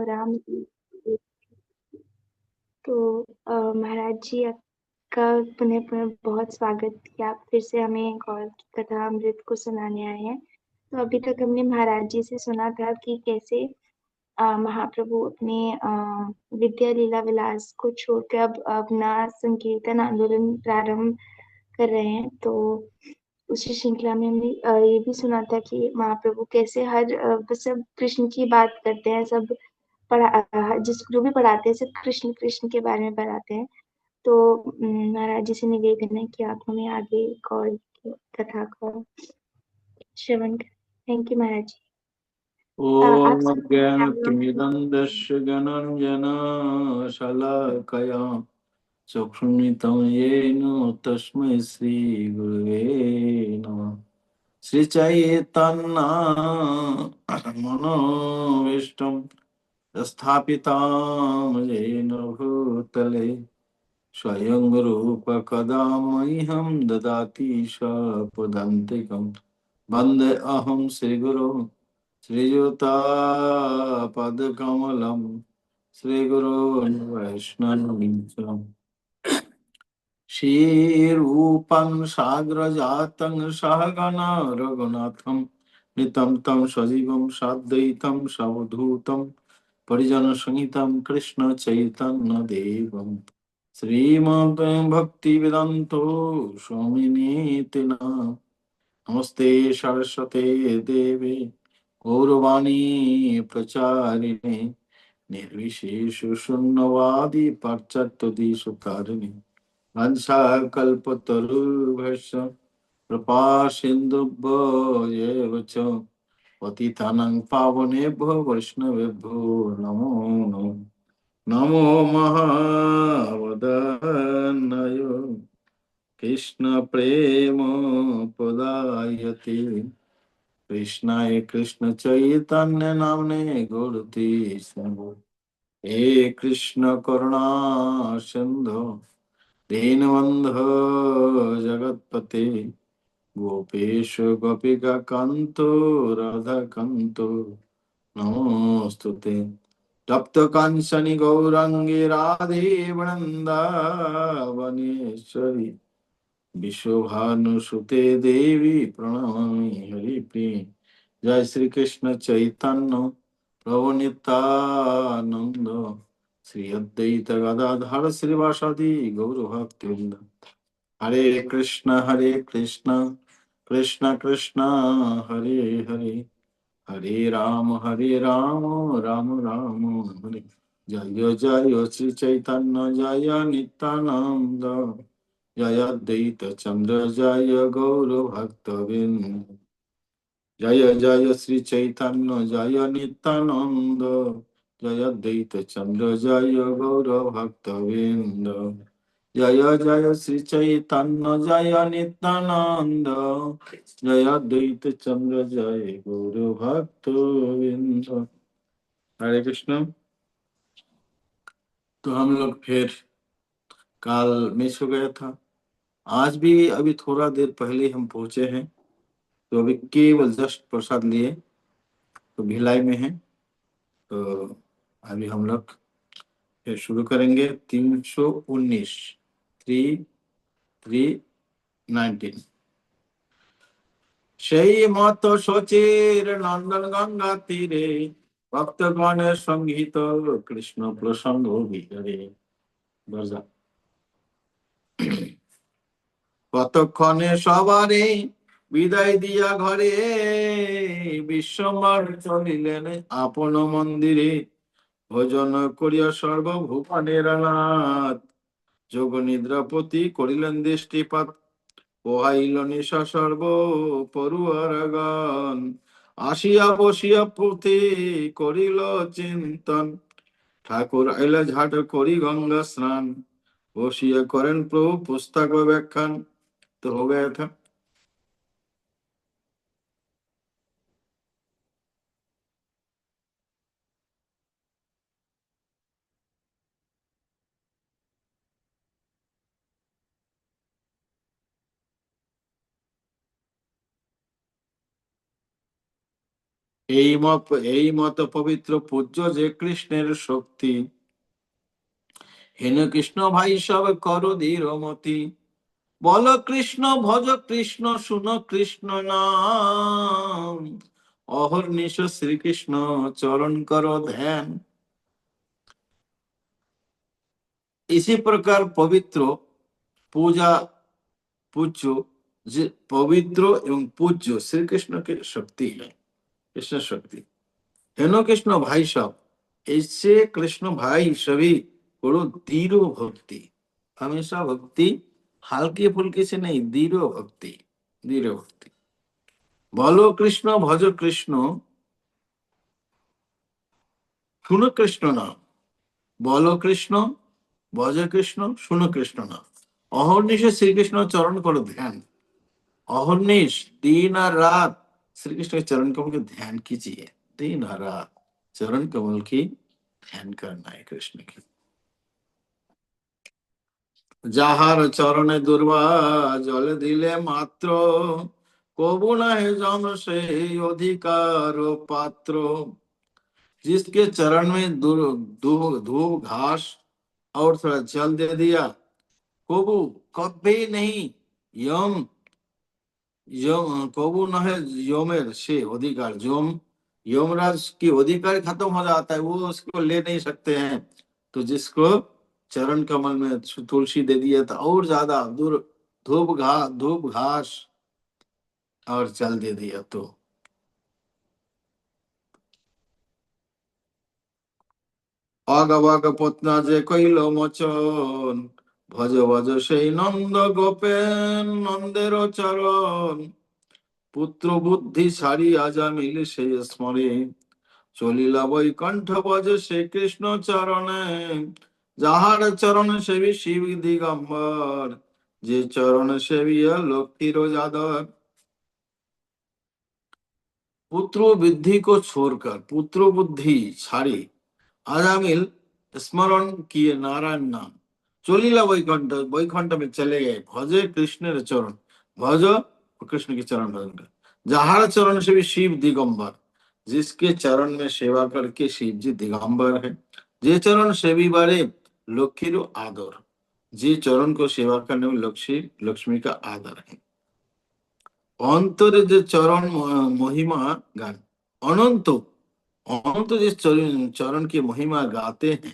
राम की। तो महाराज जी आपका पुनः पुनः बहुत स्वागत कि आप फिर से हमें गौर की कथा अमृत को सुनाने आए हैं। तो अभी तक हमने महाराज जी से सुना था कि कैसे महाप्रभु अपने विद्या लीला विलास को छोड़कर अब अपना संकीर्तन आंदोलन प्रारंभ कर रहे हैं। तो उसी श्रृंखला में हमने ये भी सुना था कि महाप्रभु कैसे हर सब कृष्ण की बात करते हैं, सब जिस जो भी पढ़ाते हैं सिर्फ कृष्ण कृष्ण के बारे में पढ़ाते हैं। तो महाराज जी से निवेदन है कि आप हमें आगे गौर की कथा का श्रवण करें। थैंक यू महाराज जी। आप ओम सुन रहे हैं हम लोग। ज्ञानतिमिरन्धस्य ज्ञानाञ्जनशलाकया चक्षुरुन्मिलितं येन तस्मै श्रीगुरवे नमः। श्रीचैतन्यमनोभीष्टं स्थापितं येन भूतले स्वयं रूपकदा मह्यं ददाति स्वपदान्तिकं। वन्देऽहं श्रीगुरो श्रीयुतापदकमलं श्रीगुरोन् वैष्णवं श्रीरूपं साग्रजातं सहगणा रघुनाथं नितं तं सजीवं साद्वैतं सवधूतं परिजनसहितं कृष्ण चैतन्यदेवं श्रीमद् भक्तिवेदान्तो स्वामिनीति नाम। नमस्ते सरस्वते देवे गौरवाणी प्रचारिणे निर्विशेष शून्यवादी पाश्चात्यदेशतारिणे वंशाकल्पतरुभ्यश्च कृपा सिन्धुभ्यो च पतितानां पावनेभ्यो वैष्णवेभ्यो नमो नमः। नमो महावदन्नाय कृष्ण प्रेम पदायते कृष्णाय कृष्ण चैतन्य नामने गौरते हे कृष्ण करुणा सिंधु दीनबन्धो जगत्पते गोपेश गोपिका कांतो राधा कांतो नमोस्तुते तप्त कांचनि गौरांगी राधे वृंदावनेश्वरी विश्वभानुसुते देवी प्रणमामि हरिप्रिये। जय श्री कृष्ण चैतन्य प्रभु नित्यानंद श्री अद्वैत गदाधर श्रीवासादि गौर भक्तवृंद। हरे कृष्ण कृष्ण कृष्ण हरे हरे हरे राम राम राम हरे। जय जय श्री चैतन्य जय नित्यानंद जय अद्वैत चंद्र जय गौर भक्तवृंद। जय जय श्री चैतन्य जय नित्यानंद जय अद्वैत चंद्र जय गौर भक्तवृंद। जय जय श्री चैतन्य जय नित्यानंद जय अद्वैत चंद्र जय गौर भक्तवृंद। हरे कृष्ण। तो हम लोग फिर काल मिस हो गया था, आज भी अभी थोड़ा देर पहले हम पहुंचे हैं। तो अभी केवल जस्ट प्रसाद लिए तो भिलाई में है। तो अभी हम लोग फिर शुरू करेंगे 319 319 সেই মত সচের নন্দন গঙ্গা তীরে ভক্তগণের সঙ্গীত কৃষ্ণ প্রসঙ্গ বিহারে বর্জা কতক্ষণে সবারে বিদায় দিয়া ঘরে বিশ্বম্বর চলিলেন আপন মন্দিরে ভোজন করিয়া সর্বভূপানের নাথ যোগ নিদ্রাপতি করিলেন দৃষ্টিপাত পোহাইল নিশা সর্ব পড়ুয়ারগণ আসিয়া বসিয়া পুঁথি করিল চিন্তন ঠাকুর আইলা ঝাট করি গঙ্গা স্নান বসিয়া করেন প্রভু পুস্তক ব্যাখ্যান। तो हो गया था। এই মত পবিত্র পূজ্য যে কৃষ্ণের শক্তি, হেন কৃষ্ণ ভাই সব করো ধীরমতি। বল কৃষ্ণ ভজ কৃষ্ণ শুনো কৃষ্ণ নাম, অহর্নিশ শ্রীকৃষ্ণ চরণ करो ध्यान। इसी प्रकार पवित्र पूजा पूज्य, पवित्र एवं पूज्य श्री कृष्ण की शक्ति है, कृष्ण शक्ति। हेनो कृष्ण भाई साहब, ऐसे कृष्ण भाई सभी करो दृढ़ भक्ति, हमेशा भक्ति हल्की फुल्की से नहीं, दृढ़ भक्ति, दृढ़ भक्ति। बोलो कृष्ण भज कृष्ण শুনো কৃষ্ণ নাম, বলো কৃষ্ণ ভজ কৃষ্ণ শুনো কৃষ্ণ নাম, অহর্নিশে শ্রীকৃষ্ণ চরণ करो ध्यान। अहर्निश दिन और रात श्री कृष्ण के चरण कमल के ध्यान कीजिए, दिन और रात चरण कमल की ध्यान करना है कृष्ण की। যাহার চরণে দুর্বা জল দিলে মাত্র, কবু নাহে জন সেই অধিকার পাত্র। जिसके चरण में धूप घास और थोड़ा जल दे दिया, कबू कभी नहीं यम यम कबू न है यमेर से अधिकार, यम यमराज की अधिकार खत्म हो जाता है, वो उसको ले नहीं सकते हैं। तो जिसको चरण कमल में तुलसी दे दिया था और ज्यादा दूर धूप घास और जल दे दिया, तो অগবগ পত্না যে কইল মোচন, ভজ ভজ সেই নন্দ গোপেন নন্দের চরণ। পুত্র বুদ্ধি সারি আজা মিলে সেই স্মরে, চলিলা বৈকণ্ঠ ভজ শ্রী কৃষ্ণ চরণে। যাহার চরণ সেবী শিব দিগম্বর, যে চরণ সেবিয়া লক্ষ্মীর যাদব। पुत्र बुद्धि को छोड़कर, पुत्र बुद्धि छाड़ी आजामिल स्मरण किए नारायण नाम, चोलीला वैकुंठ, वैकुंठ में चले गए। भजे कृष्ण चरण, भजो कृष्ण के चरण भजन कर। जहार चरण से भी शिव दिगंबर, जिसके चरण में सेवा करके शिव जी दिगंबर है। जे चरण सेवी बारे लक्ष्मी आदर, जे चरण को सेवा करने में लक्ष्मी लक्ष्मी का आदर है। অন্তরে যে চরণ महिमा गान, अनंत अनंत जिस चरण की महिमा गाते हैं,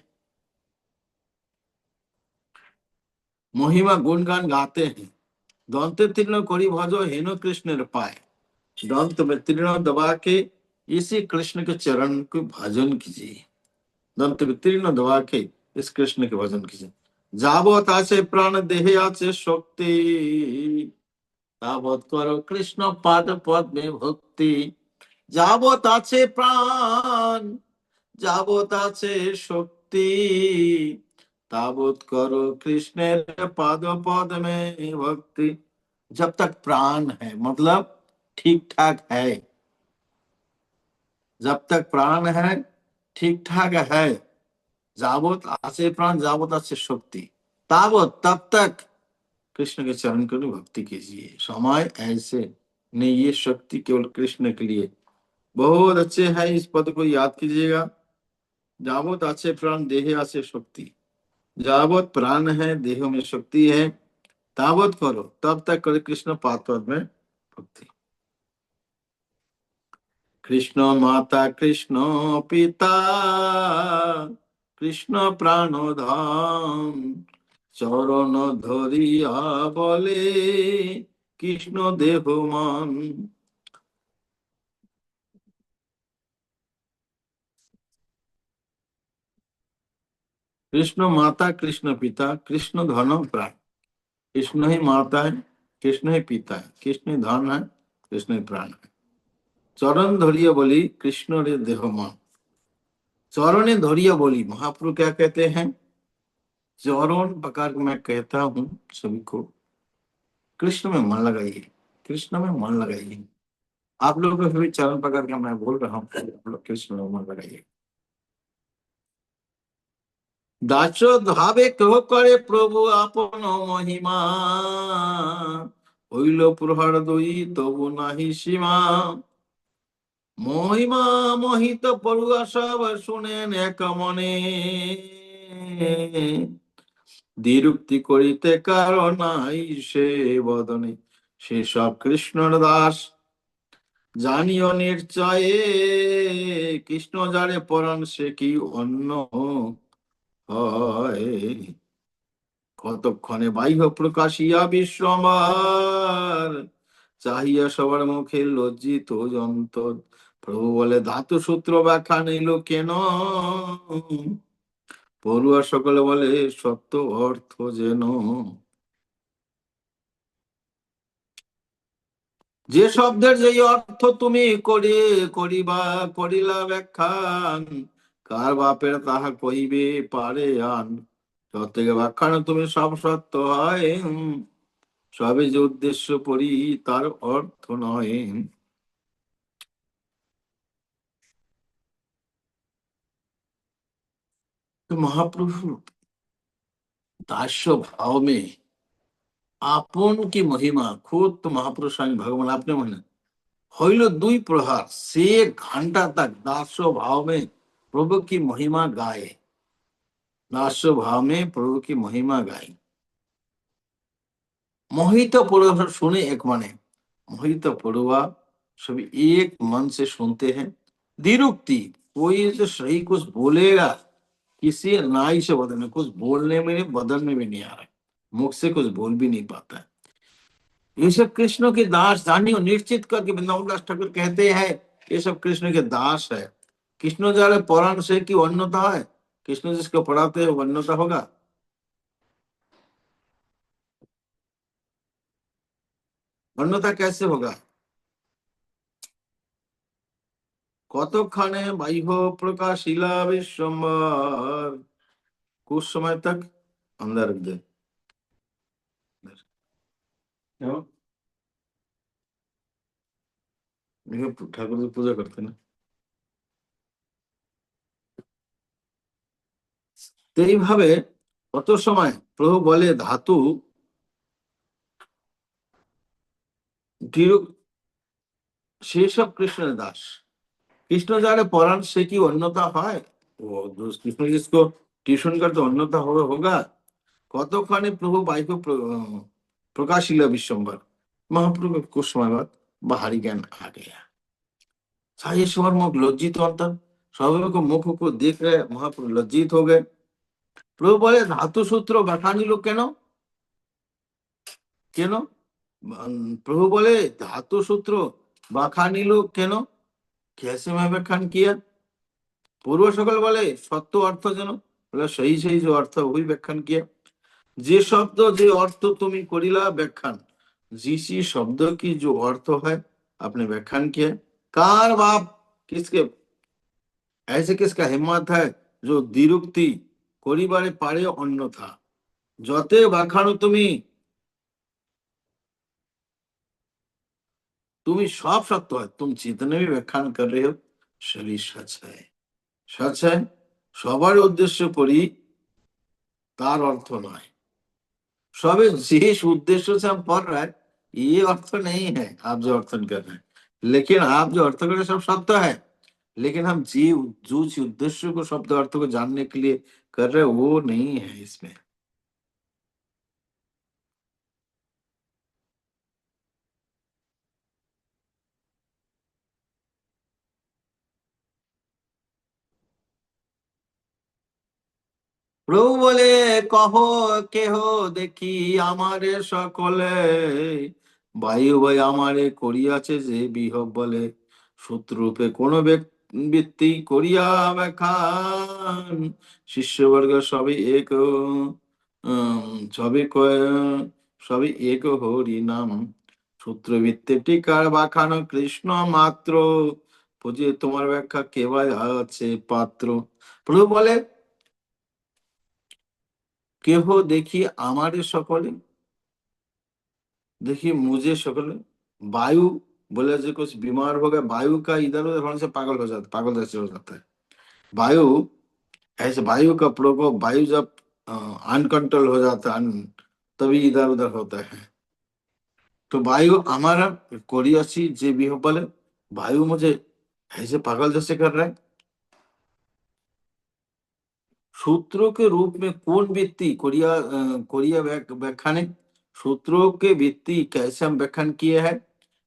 महिमा गुणगान गाते हैं। दंत तीर्ण करी भजो हेनो कृष्ण पाए, दंत में तीर्ण दबा के इसी कृष्ण के चरण को भजन कीजिए, दंत में तीर्ण दबा के इस कृष्ण के भजन कीजिए। जावत आसे प्राण देहे आसे शक्ति, तावत करो कृष्ण पाद पद में भक्ति। যাবত আছে প্রাণ, যাবত আছে শক্তি, ताबत करो कृष्ण पाद पद में भक्ति। जब तक प्राण है मतलब ठीक ठाक है, जब तक प्राण है ठीक ठाक है, जावत आसे प्राण जावत आसे शक्ति, तावत तब तक कृष्ण के चरण को भक्ति कीजिए। समय ऐसे नहीं, ये शक्ति केवल कृष्ण के लिए। बहुत अच्छे है, इस पद को याद कीजिएगा। जावत आचे प्राण देहे आचे शक्ति, जावत प्राण है देह में शक्ति है, तावत करो तब तक करे कृष्ण पाद पद में भक्ति। कृष्ण माता कृष्ण पिता कृष्ण प्राण धाम, चरण धरिया बोले कृष्ण देह मान। कृष्ण माता कृष्ण पिता कृष्ण धन प्राण, कृष्ण ही माता है, कृष्ण ही पिता है, कृष्ण ही धन है, कृष्ण ही प्राण है। चरण धरिया बोली कृष्ण रे देह मान, चरणे धरिया बोली। महाप्रभु क्या कहते हैं, चरण प्रकार मैं कहता हूं सभी को, कृष्ण में मन लगाइए, कृष्ण में मन लगाइए। आप लोगों को भी चरण प्रकार का मैं बोल रहा हूँ, आप लोग कृष्ण में मन लगाइए। दास भावे कह करे प्रभु आपन महिमा, হইল প্রহার দই তবু নাহি সীমা। মহিমা মোহিত পড়ুয়া সব শুনেন এক মনে, দ্বিরুক্তি করিতে কারো নাই সে বদনে। সে সব কৃষ্ণর দাস জানিও নিশ্চয়ে, কৃষ্ণ যারে পরাণ সে কি অন্য হয়। কতক্ষণে বাহ্য প্রকাশিয়া বিশ্বম্বার, চাহিয়া সবার মুখে লজ্জিত যন্তর। প্রভু বলে ধাতু সূত্র ব্যাখ্যা নিল কেন, পড়ুয়া সকলে বলে সত্য অর্থ যেন। যে শব্দের যেই অর্থ তুমি করিলা ব্যাখ্যান, কার বাপের তাহা কহিবে পারে আন। প্রত্যেকে ব্যাখ্যান তুমি সব সত্য হয়, সবে যে উদ্দেশ্য পড়ি তার অর্থ নয়। तो महाप्रभु दास्य भाव में আপন কি মহিমা, খুদ তো মহাপুরুষ স্বামী ভগবান আপনি মনে হইল দুই প্রহার, সে ঘंटा तक दास्य भाव में प्रभु की महिमा गाए। दास्य भाव में प्रभु की महिमा गाई। मोहित पड़ुआ सुने एक माने, मोहित पड़ुआ सभी एक मन से सुनते हैं। द्विरुक्ति, कोई जो सही कुछ बोलेगा किसी नाई से बदल में, कुछ बोलने में बदल में भी नहीं आ रहा है, मुख से कुछ बोल भी नहीं पाता है। ये सब कृष्ण के दास जानियो निश्चित करके वृंदावन दास ठाकुर कहते हैं ये सब कृष्ण के दास है। कृष्ण जाले पौराण से की अन्यता है, कृष्ण जिसको पढ़ाते हैं वो अन्यता होगा। अन्यता कैसे होगा। কতক্ষণে বাহ্য প্রকাশিলা বিশ্বম্বর, कुछ समय तक अंदर रख दे। क्यों? ये ठाकुर जी पूजा करते ना। তো এইভাবে কত সময় প্রভু বলে ধাতু দৃঢ়, সেসব কৃষ্ণের দাস। कृष्ण जाने पौराण से की अन्यता है, वो कृष्ण जिसको ट्यूशन कर तो अन्यता होगा। কতক্ষণে প্রভু বাক্য प्रकाशिला विश्वम्बर, महाप्रभु को कुछ समय बाद बाहरी ज्ञान आ गया। सारे सवर मुख लज्जित होता, सभी को मुख को देख रहे महाप्रभु लज्जित हो गए। प्रभु बोले धातु सूत्र ব্যাখ্যা নিল কেন, কেন प्रभु बोले धातु सूत्र ব্যাখ্যা নিল কেন, कैसे मैं व्याख्यान किया। पूर्व सकल बोले सत्य अर्थ जन, बोले सही सही जो अर्थ वही व्याख्यान किया। যে শব্দ যে অর্থ তুমি করিলা व्याख्यान, जिसी शब्द की जो अर्थ है आपने व्याख्यान किया। कार बाप किसके, ऐसे किसका हिम्मत है जो द्विरुक्ति करिबारे पारे अन्यथा। যতে व्याख्यान তুমি सब सत्य है, तुम जितने भी व्याख्यान कर रहे हो सभी सच है, सच है। সবার উদ্দেশ্য পড়ি তার অর্থ নয়, सबे जिस उद्देश्य से हम पढ़ रहे हैं ये अर्थ नहीं है आप जो अर्थ कर रहे हैं, लेकिन आप जो अर्थ कर रहे हैं सब सत्य है, लेकिन हम जिस उद्देश्य को शब्द अर्थ को जानने के लिए कर रहे हैं वो नहीं है इसमें। প্রভু বলে কহ কেহ দেখি আমারে সকলে, বায়ু ভাই আমারে করিয়াছে যে বিহব বলে। শত্রুপে কোন ব্যক্তি করিয়া ব্যাখ্যান, শিষ্যবর্গ সবই এক, সবই সবই এক হরি নাম। সূত্রবৃত্তে টিকার বাখানো কৃষ্ণ মাত্র, বুঝে তোমার ব্যাখ্যা কেবল আছে পাত্র। প্রভু বলে কেহ देखी हमारे सकले, देखिए मुझे सकले। वायु बोले जो कुछ बीमार हो गया, वायु का इधर उधर होने से पागल हो जाता, पागल जैसे हो जाता है। वायु ऐसे वायु का प्रकोप, वायु जब अनकंट्रोल हो जाता है तभी इधर उधर होता है। तो वायु हमारा कोरियासी जे भी हो बोले वायु मुझे ऐसे पागल जैसे कर रहे हैं। सूत्रों के रूप में कौन व्यक्ति कोरिया कोरिया व्याख्यान, सूत्रों के व्यक्ति कैसे हम व्याख्यान किए हैं।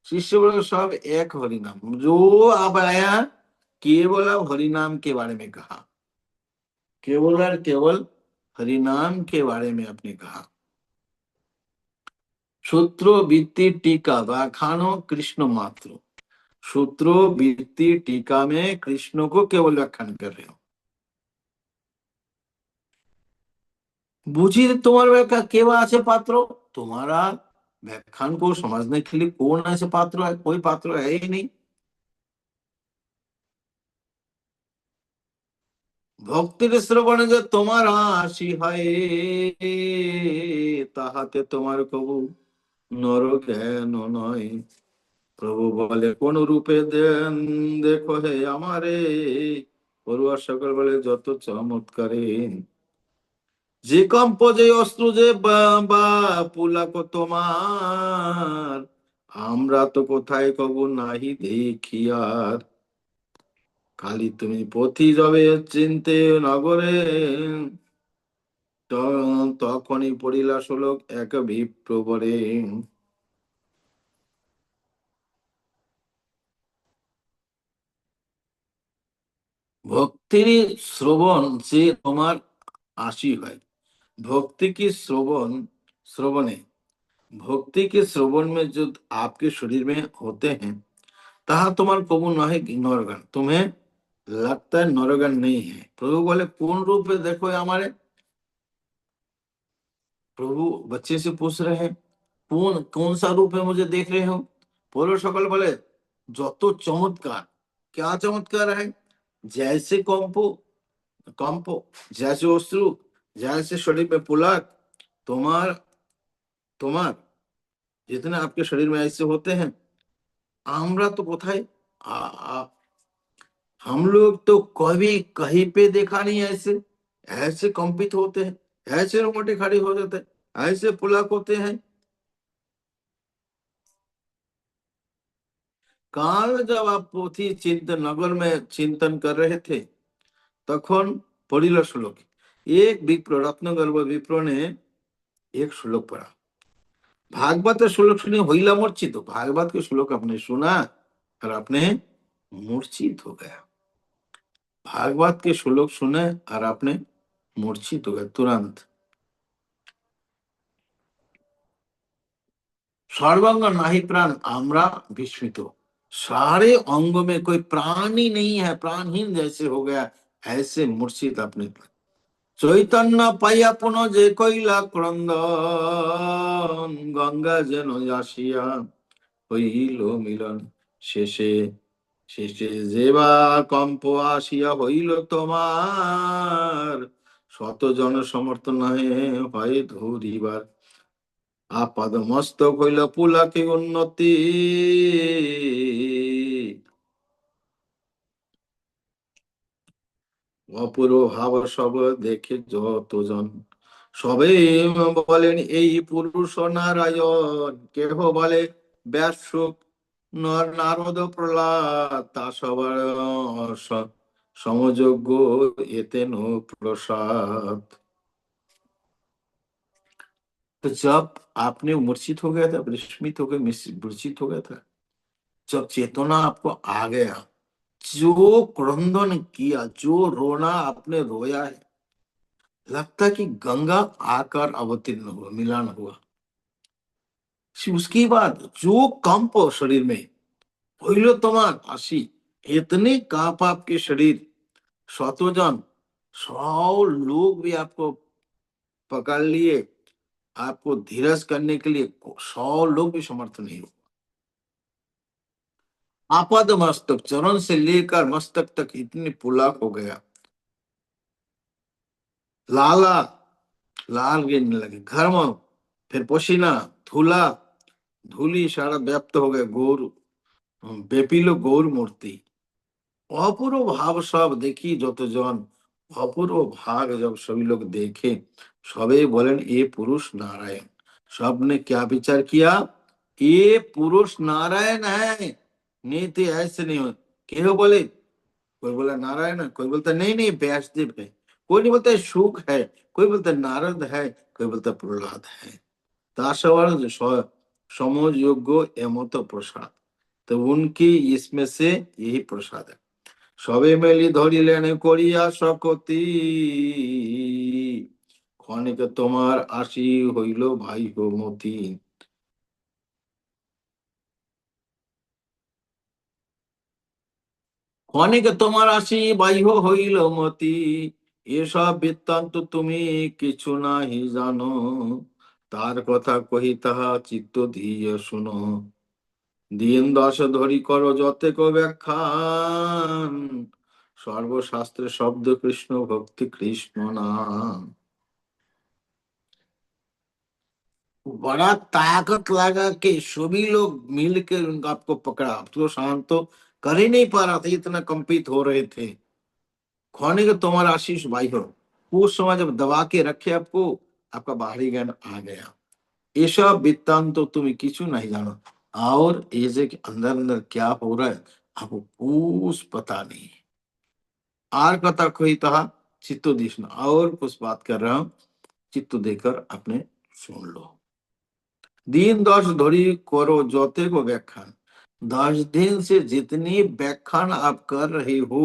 शिष्य वर्ग सब एक हरिनाम, जो अब आया केवल अब हरिनाम के बारे में कहा, केवल और केवल हरिनाम के बारे में आपने कहा। सूत्रो वृत्ति टीका व्याख्यानो कृष्ण मात्र, सूत्रो वृत्ति टीका में कृष्ण को केवल व्याख्यान कर रहे हो। बुझी तुम्हारे व्याख्या केवल আছে पात्र, तुम्हारा व्याख्यान को समझने के लिए कौन ऐसे पात्र है, कोई पात्र है ही नहीं। ভক্তির শ্রবণে যে তোমার হাসি হয়, তাহাতে তোমার কবু নর জ্ঞান নয়। প্রভু বলে কোন রূপে দেন দেখো হে আমারে, পড়ুয়ার সকল বলে যত চমৎকারে। যে কম্প যে অস্ত্র যে বা পুলাক তোমার, আমরা তো কোথায় কবু নাহি দেখি আর। খালি তুমি পথি যাবে চিনতে নগরে, তখনই পড়িলা শ্লোক এক বিপ্রবরে। ভক্তির শ্রবণ যে তোমার आशी है, भक्ति की श्रवण श्रवणे, भक्ति के श्रवण में जो आपके शरीर में होते हैं, ताहा तुम्हार कबू न है नरगण, तुम्हें लगता है नरगण नहीं है। प्रभु बोले कौन रूप है देखो हमारे। प्रभु बच्चे से पूछ रहे हैं कौन कौन सा रूप है मुझे देख रहे हो। पूर्व सकल बोले যত चमत्कार, क्या चमत्कार है। जैसे कंपो कंपो, जैसे अश्रु, जैसे शरीर में पुलक, तुम्हार तुम्हार जितने आपके शरीर में ऐसे होते हैं, आमरा तो कोথায় हम लोग तो कभी कहीं पे देखा नहीं ऐसे, ऐसे कंपित होते हैं, ऐसे रोंगटे खड़े हो जाते हैं, ऐसे पुलक होते हैं। काल जब आप पोथी चिंतन नगर में चिंतन कर रहे थे, तखन पढ़िल श्लोक, एक विप्र रत्नगर्भ विप्र ने एक श्लोक पढ़ा। भागवत श्लोक सुने होइला मूर्छित, भागवत के श्लोक आपने सुना और आपने मूर्छित हो गया। भागवत के श्लोक सुने और आपने मूर्छित हो गए तुरंत। सर्वांग नाही प्राण, आमरा विस्मित, सारे अंग में कोई प्राण ही नहीं है, प्राणहीन जैसे हो गया, ऐसे मूर्छित अपने। चैतन्य पाइया पुनः जे कइला क्रंदन, गंगा जेन जासिया হইল মিলন। শেষে শেষে যেবা কম্প আসিয়া হইল তোমার, শত জন সমর্থ নহে হয় ধরিবার। আপাদ মস্তক হইল পুলাকে উন্নতি, অপূর্ব ভাব সব দেখে যতজন, সবে বলেন এই পুরুষ নারায়ণ। কেহ বলে ব্যাসুক, নারদ প্রহ্লাদ, তা সবার समयोग्य एतेन प्रसाद। तो जब आपने मूर्छित हो गया था, विस्मित हो गया, मूर्छित हो गया था, जब चेतना आपको आ गया, जो क्रंदन किया, जो रोना आपने रोया है, लगता कि गंगा आकर अवतीर्ण हुआ, मिलान हुआ। उसके बाद जो कंप शरीर में হইল তোমার আসি, इतने कांप आपके शरीर, शतजन, 100 लोग भी आपको पकड़ लिए, आपको धीरज करने के लिए 100 लोग भी समर्थ नहीं हो। आपाद मस्तक, चरण से लेकर मस्तक तक इतनी पुलाक हो गया, लाला लाल गिरने लगे, घर्म, फिर पसीना, धूला, धूली सारा व्याप्त हो गया, गौर बेपिलो गौर मूर्ति। अपूर्व भाव सब देखी যতজন, अपूर्व भाग जब सभी लोग देखे, सबे बोलेन ये पुरुष नारायण। सबने क्या विचार किया, ये पुरुष नारायण है, नीति ऐसे नहीं हो। केह बोले, कोई बोला नारायण है, कोई बोलता नहीं नहीं व्यासदेव है, कोई नहीं बोलता शुक है, कोई बोलता नारद है, कोई बोलता प्रहलाद है। दासवान समझ योग्य एमत प्रसाद, तो उनकी इसमें से यही प्रसाद है। सबे मिली धरिलेन करिया सकती, ক্ষণিক তোমার আসি হইল ভাই গো মতি। ক্ষণিক তোমার আসি বাহ্য হইল মতি, এসব বৃত্তান্ত তুমি কিছু নাহি জানো, তার কথা কহি তাহা চিত্ত দিয়ে শুনো। দিন দশ ধরি করো যতেক ব্যাখ্যান, সর্বশাস্ত্রে শব্দ কৃষ্ণ ভক্তি কৃষ্ণ নাম। बड़ा ताकत लगा के सभी लोग मिलकर आपको पकड़ा, तो शांत तो कर ही नहीं पा रहा था, इतना कंपित हो रहे थे। खोने के तुम्हारा आशीष भाई हो, उस समय जब दबा के रखे आपको, आपका बाहरी ज्ञान आ गया। ऐसा वृत्तांत तो तुम्हें किचु नहीं जानो, और ऐसे के अंदर अंदर क्या हो रहा है आपको कुछ पता नहीं। आर कथा कोई तहा चित्तो दिशना, और कुछ बात कर रहा हूं, चित्त देकर अपने सुन लो। दिन 10 धरी करो जोते को व्याख्यान, 10 दिन से जितनी व्याख्यान आप कर रहे हो,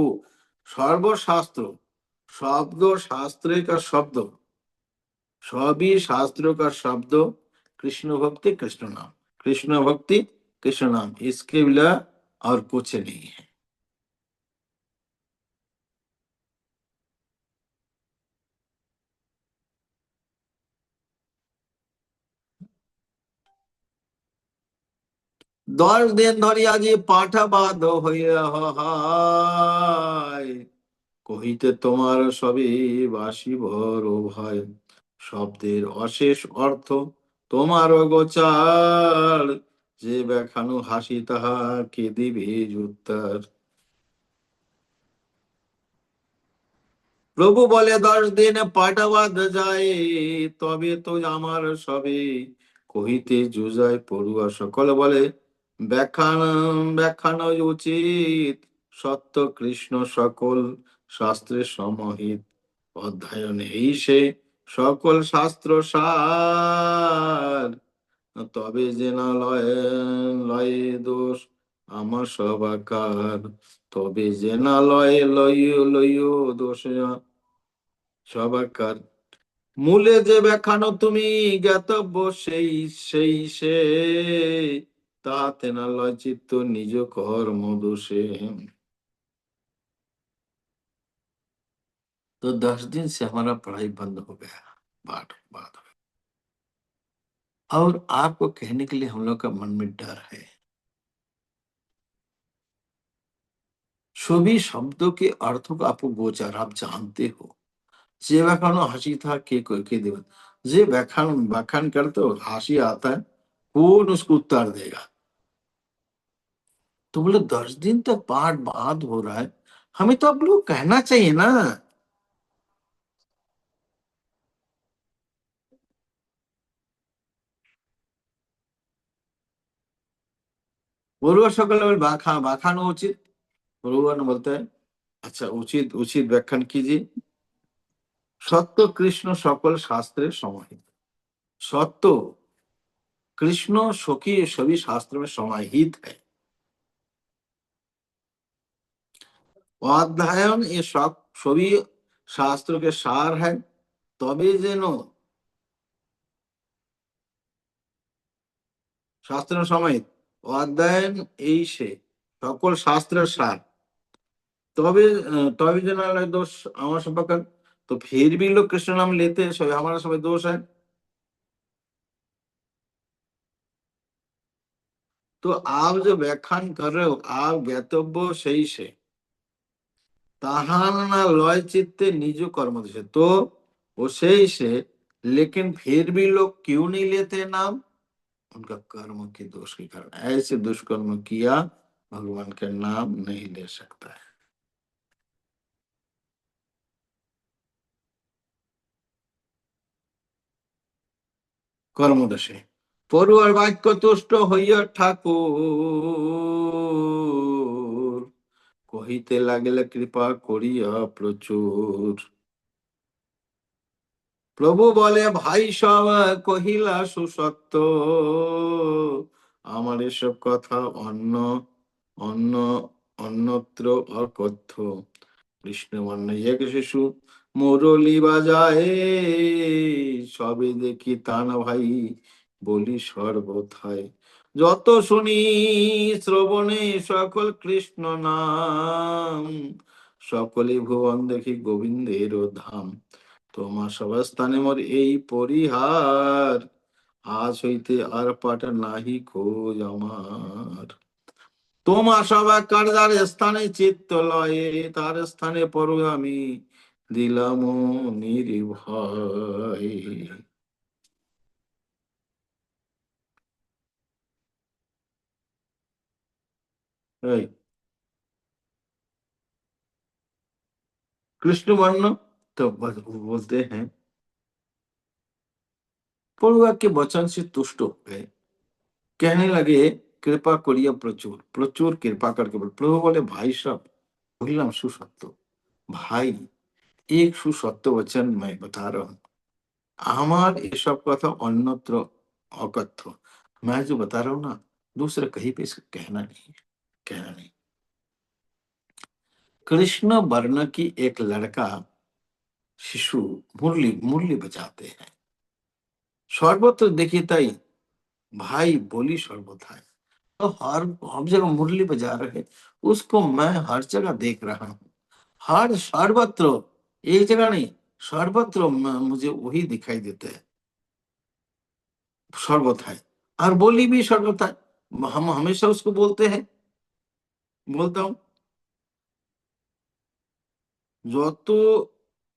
सर्वशास्त्र शब्द शास्त्र का शब्द, सभी शास्त्रों का शब्द कृष्ण भक्ति कृष्ण नाम, कृष्ण भक्ति कृष्ण नाम, इसके बिना और कुछ नहीं है। দশ দিন ধরিয়া যে পাঠাবাদ হইয়া হয়, কহিতে তোমার সবে বাসিবর ভয়, শব্দের অশেষ অর্থ তোমার গোচার, যে ব্যাখানো হাসি তাহা কে দিবে উত্তর। প্রভু বলে 10 দিন পাঠাবাদ যায়, তবে তো আমার সবে কহিতে যুজায় পড়ুয়া সকল বলে, ব্যাখ্যান ব্যাখ্যান উচিত সত্য কৃষ্ণ সকল শাস্ত্রের সমাহিত, অধ্যয়ন এই সে সকল শাস্ত্র সার, তবে যে না লয় লয় দোষ আমার সবাকার, তবে যে না লয় লয় লয় দোষ সবাকার। মূলে যে ব্যাখ্যানো তুমি জ্ঞাতব্য সেই সেই সে, তাতে না লয় চিত্ত নিজ কর্ম দোষে। तो 10 दिन से हमारा पढ़ाई बंद हो गया, बात बात हो गई। और आपको कहने के लिए हम लोग का मन में डर है, सभी शब्दों के अर्थों को आपको गोचर आप जानते हो। যে ব্যাখ্যানো হাসি था के देव, जे व्याख्यान करते हो हासि आता है, कौन उसको उत्तर देगा। तो बोले 10 दिन तक पाठ बाद हो रहा है, हमें तो आप लोग कहना चाहिए ना। বড়ুয়া সকলে বলে বাখানো উচিত, বড়ুয়া বলতে है अच्छा उचित उचित व्याख्यान कीजिए। सत्य कृष्ण सकल शास्त्रे समाहित, सत्य कृष्ण सखी सभी शास्त्र में समाहित है। अध्ययन ये सब सभी शास्त्रों के सार है, तभी जेन शास्त्र समाहित, अध्ययन এই সে সকল শাস্ত্রের সার, तभी तभी जना दोष हमारा संपर्क। तो फिर भी लोग कृष्ण नाम लेते हैं, सब हमारा सब दोष है। तो आप जो व्याख्यान कर रहे हो आप ज्ञातव्य सही से ताहार ना लय चित्ते निज कर्म से, तो वो सही से, लेकिन फिर भी लोग क्यों नहीं लेते नाम, उनका कर्म के दोष के कारण, ऐसे दुष्कर्म किया भगवान का नाम नहीं ले सकता है। कर्म दशे পড়ুয়ার বাক্য তুষ্ট হইয়া ঠাকুর, কহিতে লাগিলে কৃপা করিয়া প্রচুর। প্রভু বলে ভাই সব কহিলা সুসত্য, আমার এসব কথা অন্য অন্য অন্যত্র অকথ্য। কৃষ্ণ বর্ণে এক শিশু মুরলি বাজায়, সবে দেখি তা না ভাই বলি সর্বথায়। যত শুনি শ্রবণে সকল কৃষ্ণ নাম, সকলে ভুবন দেখি গোবিন্দের ধাম। তোমার সবস্থানে মোর এই পরিহার, আজ হইতে আর পাঠ নাহি খোঁজ আমার। তোমার সবাই কার্যার স্থানে চিত্ত লয়ে, তার স্থানে পড়ো আমি দিলাম নির্ভয়। এই कृष्ण वर्ण तो बोलते हैं पड़ुआ के वचन से तुष्ट हो गए, कहने लगे कृपा करिए प्रचुर प्रचुर कृपा करके बोल। प्रभु बोले भाई साहब बोललाम सुसत्य भाई, एक सुसत्य वचन मैं बता रहा हूँ, আমার এসব কথা অন্যত্র অকথ্য। मैं जो बता रहा हूँ ना, दूसरे कहीं पे इसका कहना नहीं। कृष्ण वर्ण की एक लड़का शिशु मुरली मुरली बजाते हैं, सर्वत्र देखिए ताई भाई बोली सर्वथा, तो हर हर जगह मुरली बजा रहे, उसको मैं हर जगह देख रहा हूँ, हर सर्वत्र, एक जगह नहीं सर्वत्र मुझे वही दिखाई देता है सर्वथा। और बोली भी सर्वथा, हम हमेशा उसको बोलते हैं, बोलता हूँ। যত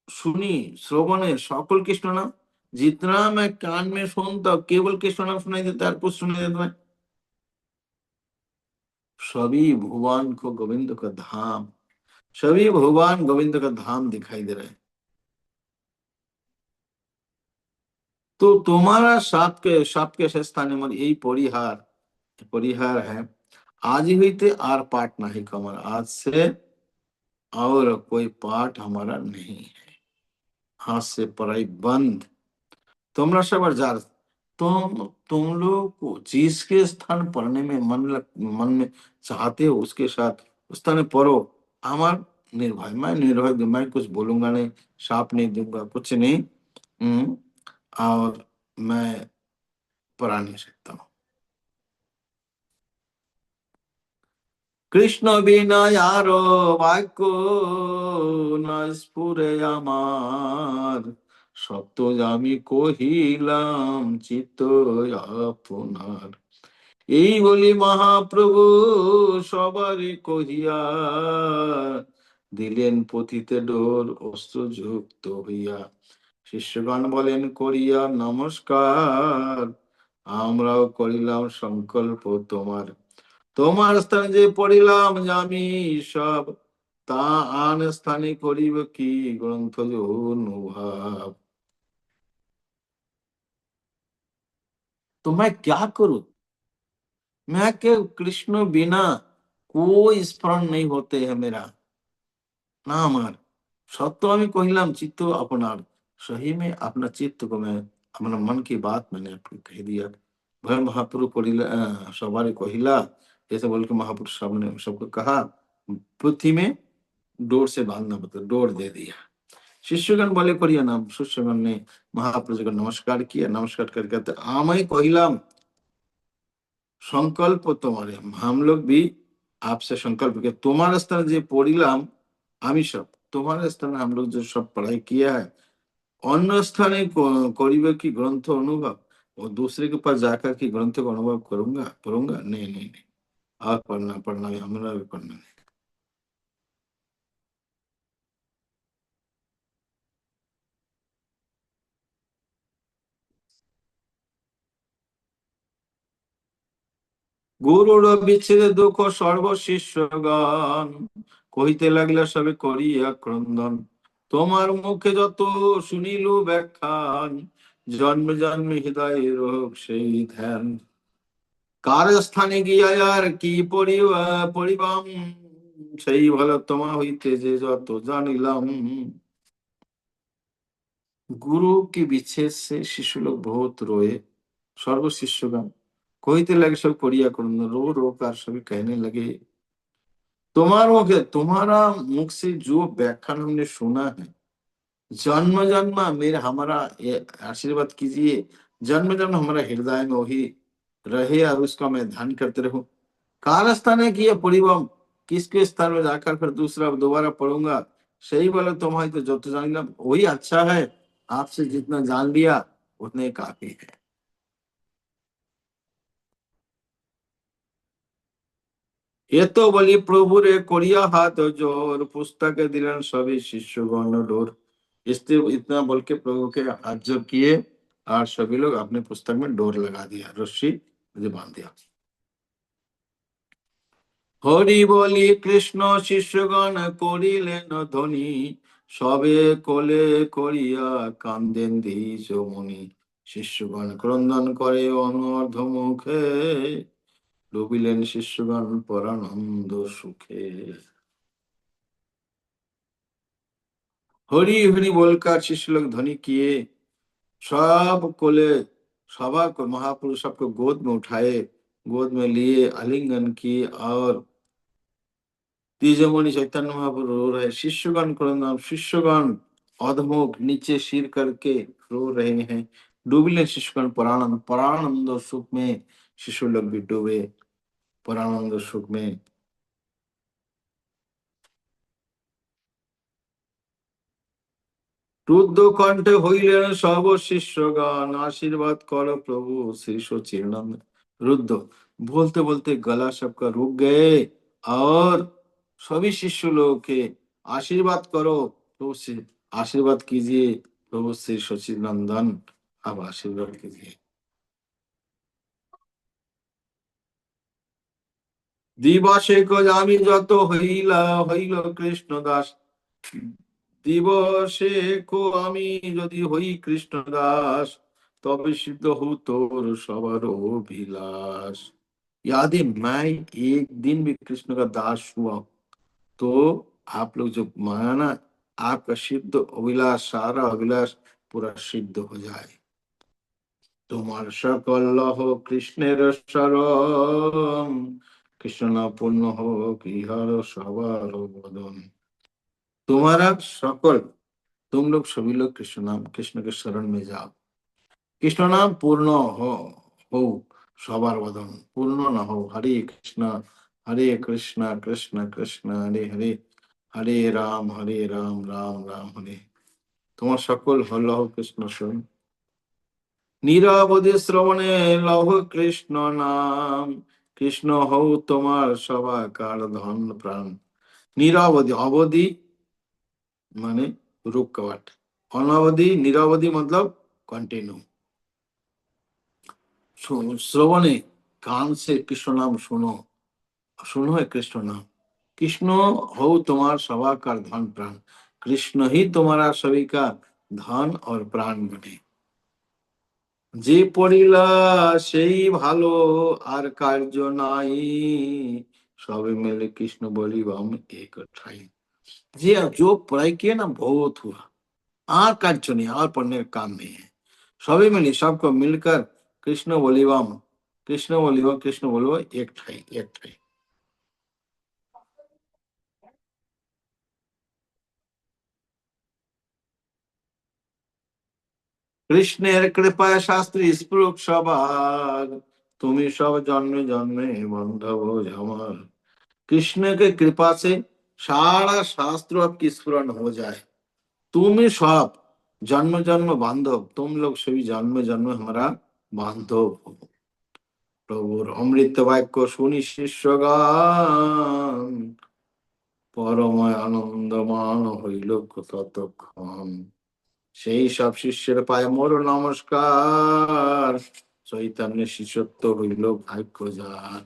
सुनी श्रवणे सकल कृष्ण नाम, जितना मैं कान में सुनता हूँ केवल कृष्ण नाम सुनाई देता है, कुछ सुनाई देता है। सभी भगवान को गोविंद का धाम, सभी भगवान गोविंद का धाम दिखाई दे रहे हैं। तो तुम्हारा সাপকে স্থানে আমার এই পরিহার পরিহার है, आज ही हुईते आर पाठ नहीं कमर, आज से और कोई पाठ हमारा नहीं है, आज से पढ़ाई बंद। तुमरा सब जार तुम लोग को जिसके स्थान पढ़ने में मन में चाहते हो उसके साथ उस स्थान पढ़ो। हमार निर्भय, मैं निर्भय, मैं कुछ बोलूंगा नहीं, साप नहीं दूंगा, कुछ नहीं। और मैं पढ़ा नहीं सकता हूँ। কৃষ্ণ বিনয় আর বাক্য না স্ফুরে আমার, সত্য আমি কহিলাম চিত্ত আপনার। এই বলি মহাপ্রভু সবারই কহিয়া, দিলেন পতিতে ডোর অস্ত্রযুক্ত হইয়া। শিষ্যগণ বলেন করিয়া নমস্কার, আমরাও করিলাম সংকল্প তোমার। তোমার স্থানে যে পড়িলাম আমি সব, তা আন স্থানে করিব কি গ্রন্থ অনুভাব। तो मैं क्या करूं, मैं के कृष्ण बिना कोई स्मरण नहीं होते है मेरा ना আমার। সত্য আমি কহিলাম চিত্ত আপনার, सही में अपना चित्त को मैं अपना मन की बात मैंने आपको कह दिया। भय महापुरु कहिला सवारे कहिला, ऐसे बोल के महापुरुष सामने सबको कहा, पृथ्वी में डोर से बांधना, मतलब डोर दे दिया। शिष्यगण बोले करिया नाम, शिष्यगण ने महापुरुष को नमस्कार किया, नमस्कार करके आमाई कहिलाम संकल्प तुम्हारे, हम लोग भी आपसे संकल्प किया, तुम्हारे स्थान जो पढ़िलाम आमी सब, तुम्हारे स्थान हम लोग जो सब पढ़ाई किया है, अन्य स्थाने करिबे की ग्रंथ अनुभव, और दूसरे के पास जाकर की ग्रंथ को अनुभव करूंगा पढ़ूंगा, नहीं, और पढ़ना हमारा भी पढ़ना नहीं। গুরুর বিচ্ছেদে দুঃখ সর্বশিষ্যগণ, কহিতে লাগিলা সবে করিয়া ক্রন্দন। তোমার মুখে যত শুনিল ব্যাখ্যান, জন্মে জন্মে হৃদয়ে রোগ সেই ধ্যান। কার স্থানে গিয়া আর কি পড়িবাম, সেই ভালো তোমা হইতে যে যত জানিলাম। गुरु के विच्छेद से शिशु लोग बहुत रोए। सर्व शिष्यगण कहते लगे, सब कोरिया करुण, रो रो कर सभी कहने लगे, तुम्हारा मुख से जो व्याख्यान हमने सुना है, जन्म जन्म मेरे हमारा ये आशीर्वाद कीजिए, जन्म जन्म हमारा हृदय में वही रहे और उसका मैं ध्यान करते रहूं। काल स्थान है कि ये परिवम किसके स्थान में जाकर फिर दूसरा दोबारा पढ़ूंगा, सही बोले तुम्हारी तो जो तो जान लिया वही अच्छा है। आपसे जितना जान लिया उतने काफी है। ये तो बोली प्रभु रे कोरिया हाथ जोर, पुस्तक दिलन सभी शिष्यगण डोर। इससे इतना बोल के प्रभु के हाथ जोड़ किए और सभी लोग अपने पुस्तक में डोर लगा दिया, रस्सी मुझे बांध दिया। हरि बोली कृष्ण शिष्यगण करिलेन ध्वनि, सबे कोले करिया कांदेन द्विज मुनि। शिष्यगण क्रंदन करे अनर्ध मुखे, डूबिलेन शिष्यगण परानंद सुखे। हरि हरि बोलकर शिष्य लोग ध्वनि किए, सब कोले, सभा को महापुरुष सबको गोद में उठाए, गोद में लिए, आलिंगन की और तीजमणि चैतन्य महाप्रभु रो रहे। शिष्यगण क्रंदन, शिष्यगण अधमुख नीचे सिर करके रो रहे हैं। डूबिले शिष्यगण परानंद, परानंद सुख में शिशु लोग भी डूबे, परानंद सुख में। রুদ্ধ কণ্ঠে হইলেন সব শিষ্যগণ, आशीर्वाद करो प्रभु श्री सचिदानंद। रुद्ध बोलते बोलते गला सबका रुक गए और सभी शिष्य लोगों के आशीर्वाद करो प्रभु से, आशीर्वाद कीजिए प्रभु श्री सचिदानंदन, अब आशीर्वाद कीजिए। दिवसे को जामी যত হইলা হইল কৃষ্ণ দাস, দিবসে কো আমি যদি হই কৃষ্ণ দাস, तब सिद्ध हो तोर सबर अभिलाष। यदि मैं एक दिन भी कृष्ण का दास हुआ तो आप लोग जो माना आपका सिद्ध अभिलाष, सारा अभिलाष पूरा सिद्ध हो जाए। তোমার সকল লহ কৃষ্ণের শরণ, কৃষ্ণ पूर्ण हो गृहर सवार बदन। तुम्हारा सकल, तुम लोग सभी लोग कृष्ण नाम, कृष्ण के शरण में जाओ। कृष्ण नाम पूर्ण हो सवार बदन, पूर्ण न हो। हरे कृष्ण कृष्ण कृष्ण हरे हरे, हरे राम राम राम हरे। তোমার সকল হল কৃষ্ণ শরণ, নীরবধি শ্রবণে লহ কৃষ্ণ নাম, কৃষ্ণ হও তোমার সবাকার ধন প্রাণ। নীরবধি, अवधि माने रुकावट, अनवधि निरवधि मतलब कंटिन्यू। श्रवणे कान से कृष्ण नाम सुनो, सुनो है कृष्ण नाम। कृष्ण हो तुम्हार सभा का धन प्राण, कृष्ण ही तुम्हारा सभी का धन और प्राण बने। যে পড়িলা সেই ভালো আর কার্য নাই, সবে मिले कृष्ण बोली हम एक ठाई। जी जो पढ़ाई किया ना बहुत हुआ, और कार्य नहीं, और पढ़ने का काम नहीं है। सभी मिली, सबको मिलकर कृष्ण बोलीवाम, कृष्ण बोलीवा, कृष्ण बोलो एक ठाई एक ठाई। কৃষ্ণের কৃপায় শাস্ত্রী স্পৃহ সবার, তুমি সব জন্মে জন্মে বান্ধব আমার। कृष्ण के कृपा से सारा शास्त्र आपकी स्मरण हो जाए। तुम ही सब जन्म जन्म बांधव, तुम लोग सभी जन्म जन्म हमारा बांधव हो। प्रभुर अमृत वाक्य सुनी शिष्यगण, परमय आनंद मान হইল ততক্ষণ। সেই সব শিষ্যের পায়ে মোর নমস্কার, চৈতন্য শিষ্যত্ব হইল ভাগ্য যার।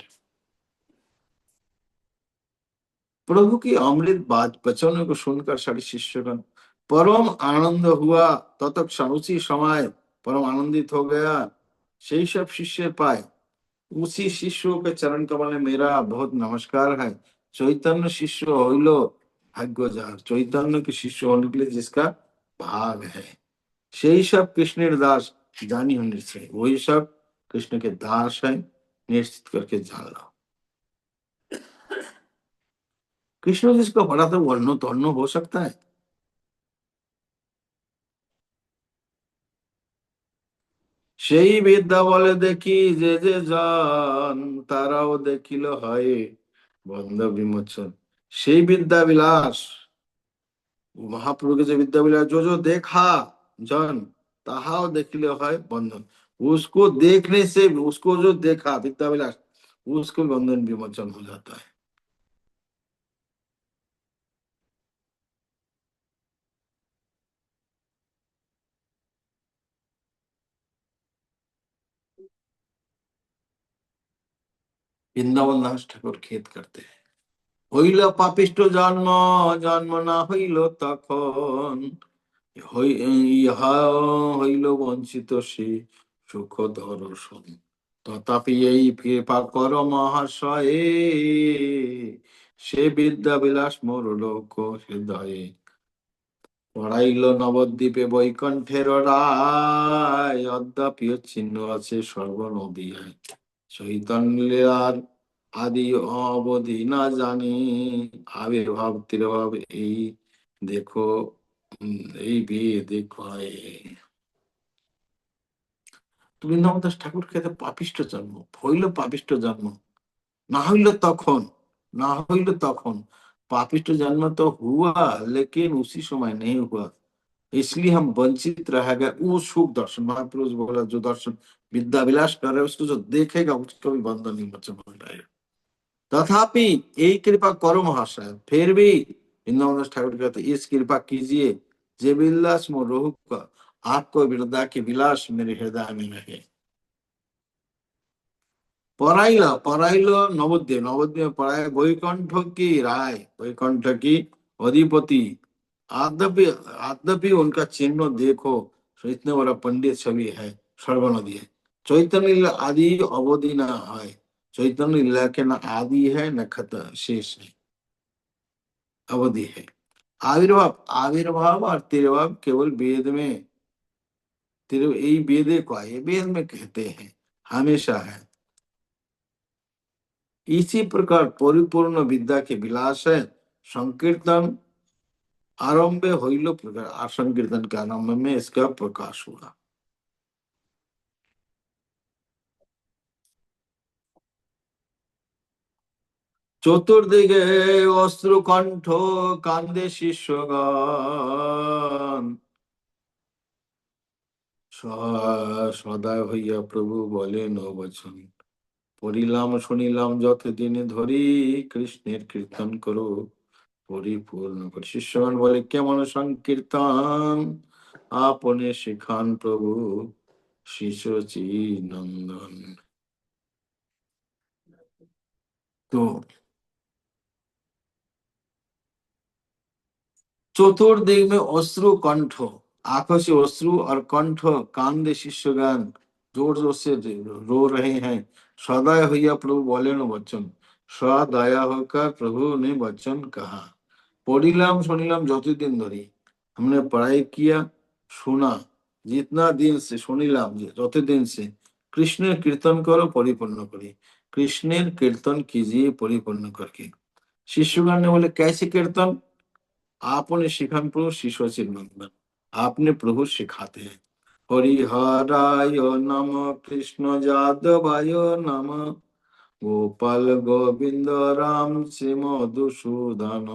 प्रभु की अमृत बात वचनों को सुनकर सारे शिष्यगण परम आनंद हुआ। तत्क्षण उसी समय परम आनंदित हो गया। সেই সব শিষ্যের পায়, उसी शिष्यों के चरण कमल में मेरा बहुत नमस्कार है। चैतन्य शिष्य हইलो भाग्य जार, चैतन्य के शिष्य होने के लिए जिसका भाग है, সেই सब कृष्णেर दास जानी होने से, वही सब कृष्ण के दास है, निश्चित करके जान लो। कृष्ण जिसका बड़ा तो वर्णो तर्णो हो सकता है। সেই বিদ্যা বলে দেখি যে যে জন, তারাও দেখিল হয় বন্ধ विमोचन। সেই विद्या विलास, महाप्रभु के जो विद्या विलास जो जो देखा जन, ताहाओ देखिले है बंधन। उसको देखने से, उसको जो देखा विद्या विलास, उसको बंधन विमोचन हो जाता है। वृंदावन दास ठाकुर खेद करते हैं, হইল পাপিষ্ঠ জন্ম, জন্ম না হইল তখন, ইহা হইল বঞ্চিত সে সুখ দর্শন। তথাপি এই কৃপা কর মহাশয়ে, সে বিদ্যা বিলাস মোর লোক হৃদয়ে। পড়াইল নবদ্বীপে বৈকুণ্ঠের রায়, অদ্যাপি চিহ্ন আছে সর্বনদীয়ায়। চৈতন্যের আদি অবধি না জানি, আবির্ভাব তিরভাব এই দেখো, এই বেদে কয়। বৃন্দাবন দাস ঠাকুর খেতে পাপিষ্ঠ জন্ম, হইল পাপিষ্ঠ জন্ম, ना हुई तखन, ना हुई तखन। पापिष्ट जन्म तो हुआ, लेकिन उसी समय नहीं हुआ, इसलिए हम वंचित रह गए वो सुख दर्शन। महापुरुष बोला जो दर्शन विद्या विलास कर रहे उसको जो देखेगा उसको भी बंधन नहीं बचा हो जाएगा। तथापि यही कृपा करो महाशय, फिर भी वृंदावन दास ठाकुर कहते इस कृपा कीजिए, जे विलास मो रोहु का, आपको वृंदा के विलास मेरे हृदय में रहे। पढ़ाइला पढ़ाइलो नवद्वीप, नवद्वीप में पढ़ाए वैकुंठ की राय, वैकुंठ की अधिपति। आद्यपि आद्यपि उनका चिन्ह देखो, तो इतने बड़ा पंडित छवि है, सर्वनदी है। चैतन्य लीला आदि अवधि न है, चैतन्य लीला के न आदि है न खत शेष है, अवधि है। आविर्भाव, आविर्भाव और तिरुभाव केवल वेद में, तिरु यही वेदे को है, वेद में कहते हैं, हमेशा है। इसी प्रकार परिपूर्ण विद्या के विलास है, संकीर्तन आरंभ हईल प्रकार, संकीर्तन के आरंभ में इसका प्रकाश हुआ। चतुर्दिगे অশ্রুকণ্ঠ কান্দে শিষ্যগণ, সদয় হইয়া প্রভু বলেন বচন। পড়িলাম শুনিলাম যতদিন ধরি, কৃষ্ণের কীর্তন করো পরিপূর্ণ করে। শিষ্যগণ বলে কেমন সংকীর্তন, আপনে শিখান প্রভু শিশচি নন্দন। তো चतुर्दिक में अश्रु कंठ, आंखों से अश्रु और कंठ कांदे शिष्यगण, जोर जोर से रो रहे हैं। सदय हुआ प्रभु बोले न वचन, सदया होकर प्रभु ने वचन कहा। पढ़िलाम सुनिलाम যতদিন ধরে, हमने पढ़ाई किया सुना, जितना दिन से सुनिलाम যতদিন से, कृष्ण कीर्तन करो परिपूर्ण करी, कृष्णेर कीर्तन कीजिए परिपूर्ण करके। शिष्यगण ने बोले कैसे कीर्तन, आपने शिखन प्रभु शिशु नंदन, आपने प्रभु सिखाते हैं। हरिहराय नम कृष्ण जादवाय नम, गोपाल गोविंद राम श्री मधुसूदन।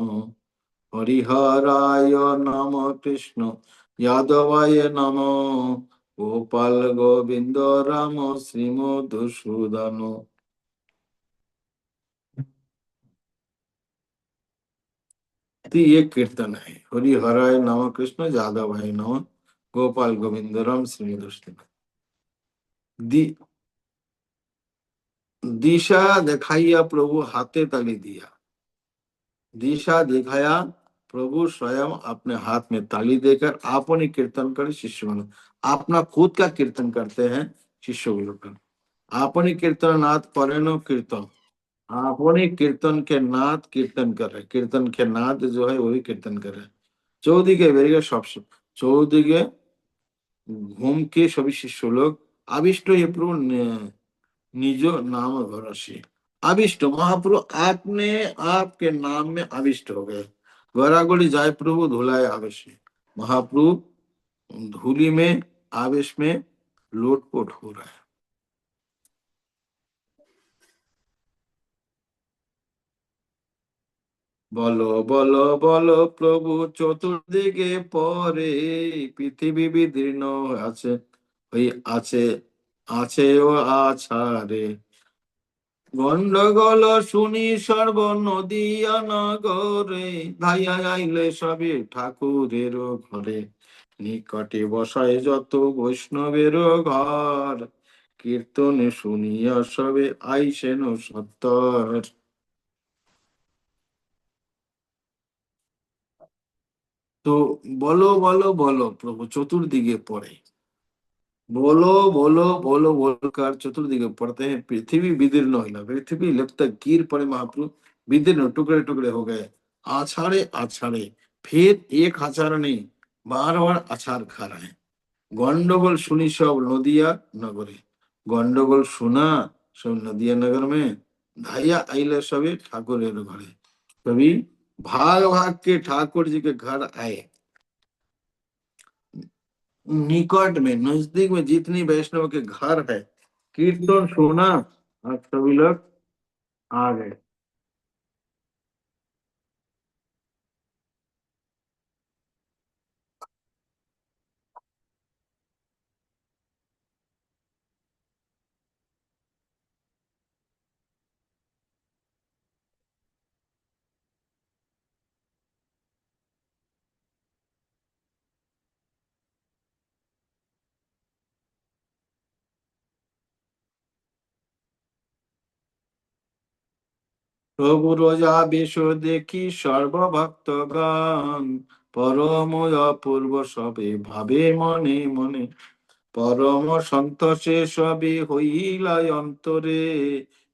हरिहराय नम कृष्ण यादवाय नम, गोपाल गोविंद राम श्री मधुसूदन। तो ये कीर्तन है, हरि हराय नम कृष्ण जादवाय नम, गोपाल गोविंद राम श्री मधुसूदन। दिशा दिखाइया प्रभु हाथे ताली दिया, दिशा दिखाया प्रभु स्वयं अपने हाथ में ताली देकर आपने कीर्तन कर शिष्य बनो। अपना खुद का कीर्तन करते हैं शिष्य बोलकर, आपने कीर्तन नाथ करें कीर्तन, अपने कीर्तन के नाद कीर्तन कर रहे, कीर्तन के नाद जो है वही कीर्तन कर रहे। চৌদিকে বেরিয়ে সব চৌদিকে ঘুমকে সবই শিষ্য लोग आविष्ट ये प्रभु निज नाम भरोसे। आविष्ट महाप्रभु आपने आपके नाम में आविष्ट हो गए। गरागोली जाए प्रभु धुलाए आवेश में। महाप्रभु धूली में आवेश में लोटपोट हो रहा है। বলো বলো বলো প্রভু চতুর্দিকে পরে পৃথিবী বিদীর্ণ আছে, ওই আছে আছে ও আছাড়ে। গন্ডগোল শুনি সর্ব নদিয়া নগরে, ধাইয়া আইলে সবে ঠাকুরের ঘরে। নিকটে বসায় যত বৈষ্ণবের ঘর, কীর্তনে শুনিয়া সবে আইসেন সত্তর। তো বলো বলো বলো প্রভু चतुर्दिगे पड़े। बोलो बोलो बोलो बोलकर चतुर्दिगे पढ़ते हैं, पृथ्वी विदीर्ण हिला, पृथ्वी लगता गिर पड़े महाप्रभु, विदीर्ण टुकड़े टुकड़े हो गए। आछाड़े आछाड़े, फिर एक आछाड़ नहीं, बार बार आछाड़ खा रहे हैं। गंडगोल सुनी सब नदिया नगरे, गंडगोल सुना सब नदिया नगर में। धाइया आइले सभी ठाकुर घरे, कभी भाग भाग के ठाकुर जी के घर आए। निकट में नजदीक में जितनी वैष्णव के घर है, कीर्तन सुना और सभी लोग आ गए। প্রভু রোজা বেশ দেখি সর্বভক্তগণ, পরম অপূর্ব সবে ভাবে মনে মনে। পরম সন্তোষে সবে হইলা অন্তরে,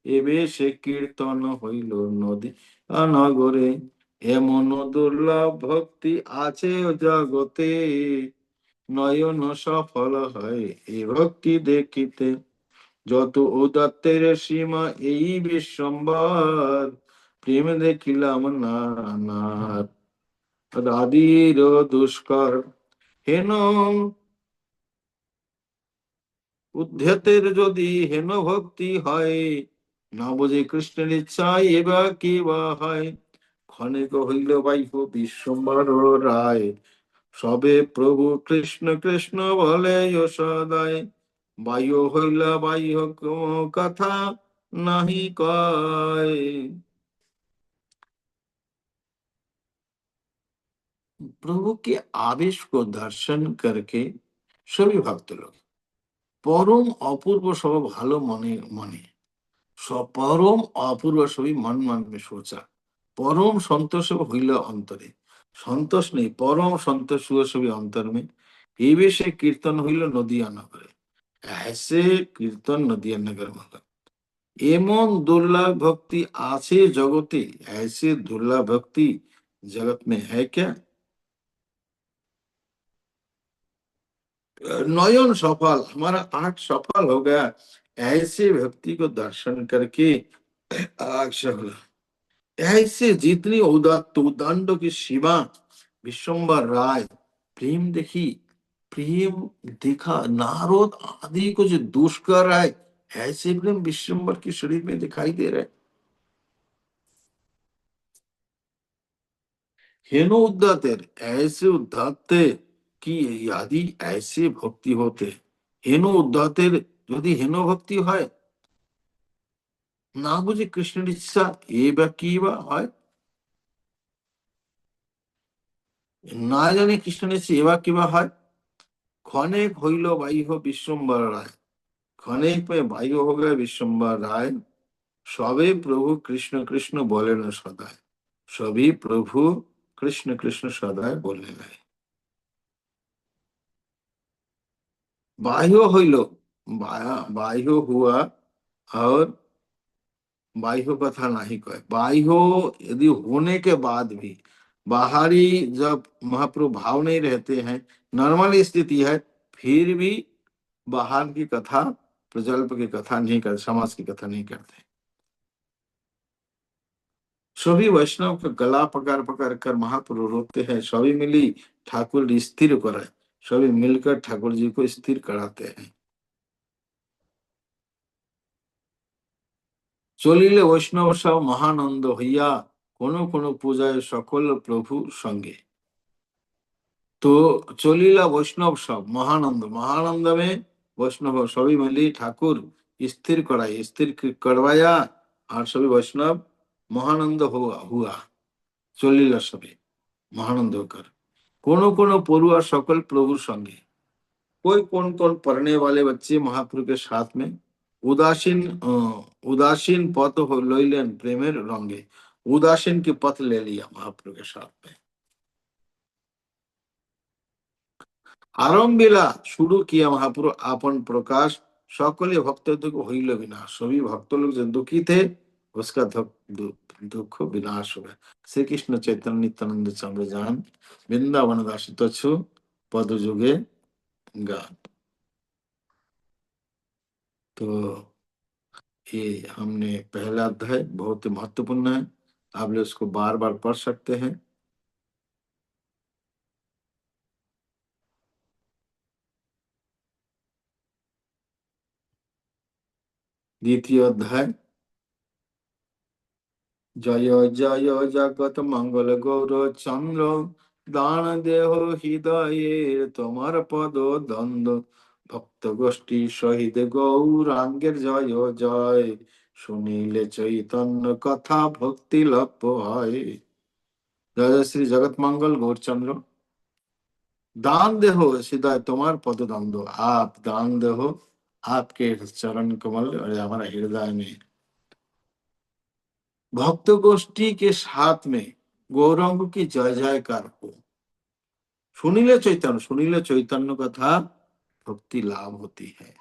এবে সে কীর্তন হইল নদী নগরে। এমন দুর্লভ ভক্তি আছে জগতে, নয়ন সফল হয় এ ভক্তি দেখিতে। যত উদাত্তের সীমা এই বিশ্বম্বর, প্রেম দেখিলাম নানার আদির দুষ্কর। হেন উদ্ধতের যদি হেন ভক্তি হয়, না বুঝে কৃষ্ণের ইচ্ছায় এবার কি বা হয়। ক্ষণিক হইল বাইহ বিশ্বম্বর রায়, সবে প্রভু কৃষ্ণ কৃষ্ণ বলে সদায়। বায়ু হইলা বাহ্য কথা নাহি কয়। प्रभु के आवेश को दर्शन करके सभी भक्त लोग परम अपूर्व सब भालो मने मने, परम अपूर्व सभी मन मन में सोचा। परम संतोष हইল अंतरे, संतोष नहीं परम संतोष हुआ सभी अंतर में। ये विषय कीर्तन हইল नदिया नगरे, ऐसे कीर्तन नदिया नगर में। एमन दुर्लभ भक्ति आछे जगते, ऐसे दुर्लभ भक्ति जगत में है क्या। नयन सफल, हमारा आंख सफल हो गया ऐसे भक्ति को दर्शन करके। सफल ऐसे जितनी उदात्त उदांड की शिवा विश्वम्बर राय, प्रेम देखी, प्रेम देखा नारद आदि को जो दुष्कर है, ऐसे प्रेम विश्वम्बर के शरीर में दिखाई दे रहे। हेनो उद्धातेर, ऐसे उद्धाते कि यदि ऐसे भक्ति होते, हेनो उद्धातेर यदि हेनो भक्ति है, ना बुझे कृष्णের ইচ্ছা এ বা কি বা হয়, না জানে কৃষ্ণের ইচ্ছা এ বা কি বা হয়। ক্ষণেক হইল বাহ্য বিশ্বম্বর রায়, ক্ষণেক में बाह्य हो गए विश्वम्बर राय। सभी प्रभु कृष्ण कृष्ण बोले न सदाय, सभी प्रभु कृष्ण कृष्ण सदाय बोलने लगे। बाह्य हইল, बाह्य हुआ और बाह्य कथा नहीं कहे। बाह्य यदि होने के बाद भी बाहरी जब महाप्रभु भाव नहीं रहते हैं, नॉर्मल स्थिति है, फिर भी बाहर की कथा, प्रजल्प की कथा नहीं करते, समाज की कथा नहीं करते। सभी वैष्णव का गला पकड़ पकड़ कर महाप्रभु रोते हैं, सभी मिली ठाकुर स्थिर करे, सभी मिलकर ठाकुर जी को स्थिर कराते हैं। चलिले वैष्णव सब महानंद हইয়া, कोनो कोनो पूजाय सकल प्रभु संगे। तो चलिला वैष्णव सब महानंद, महानंद में वैष्णव सभी मिली ठाकुर स्थिर कराई, स्थिर करवाया, और सभी वैष्णव महानंद हुआ, चलिला सभी महानंद होकर। कोनो कोनो परुआ सकल प्रभु संगे, कोई कौन कौन पढ़ने वाले बच्चे महाप्रभु के साथ में उदासीन पथ हो लइलेन प्रेमेर रंगे, उदासीन की पथ ले लिया महाप्रभु के साथ में। आरंभिला शुरू किया महाप्रभु आपन प्रकाश, सकले भक्त दुख हईल विनाश, सभी भक्त लोग जो दुखी थे उसका दुख विनाश हो गया। श्री कृष्ण चैतन्य नित्यानंद चंद्र जान वृंदावन दास तछु पद जुगे गान। तो ये हमने पहला अध्याय बहुत ही महत्वपूर्ण है, आप लोग उसको बार बार पढ़ सकते हैं। द्वितीय अध्याय, जय जय जगत मंगल गौर चंद्र, दान देह हृदय तुम्हार पद द्वंद्व, भक्त गोष्ठी शहीद गौरांगेर जय जय, सुनीले चैतन्य कथा भक्ति लप है। जय जय श्री जगत मंगल गौर चंद्र, दान देहो सीधा तुम्हार पद द्वंद्व, आप दान देहो, आपके चरण कमल और हमारा हृदय में भक्त गोष्ठी के साथ में गौरंग की जय जयकार हो। सुनीले चैतन्य कथा भक्ति लाभ होती है।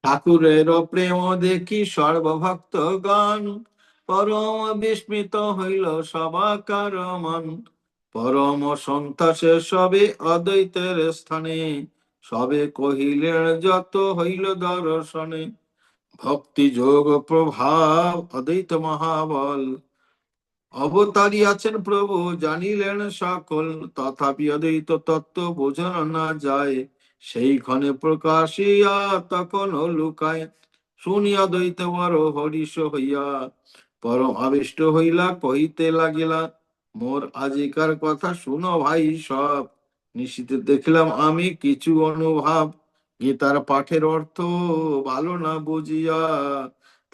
ঠাকুরের প্রেম দেখি সর্বভক্ত গান, পরম বিস্মিত হইল সবাকার মন, পরম সন্তোষে সবে অদ্বৈতের স্থানে, সবে কহিলেন যত হইল দর্শনে, ভক্তি যোগ প্রভাব অদ্বৈত মহাবল, অবতারিয়াছেন প্রভু জানিলেন সকল, তথাপি অদ্বৈত তত্ত্ব বোঝা না যায়, সেই ক্ষণে প্রকাশিয়া তখন লুকায়, শুনিয়া দ্বৈত বড় হরিষ হইয়া, পরম আবিষ্ট হইলা কহিতে লাগিলা, মোর আজিকার কথা শুনো ভাই সব, নিশ্চিত দেখলাম আমি কিছু অনুভব, গীতার পাঠের অর্থ ভালো না বুঝিয়া,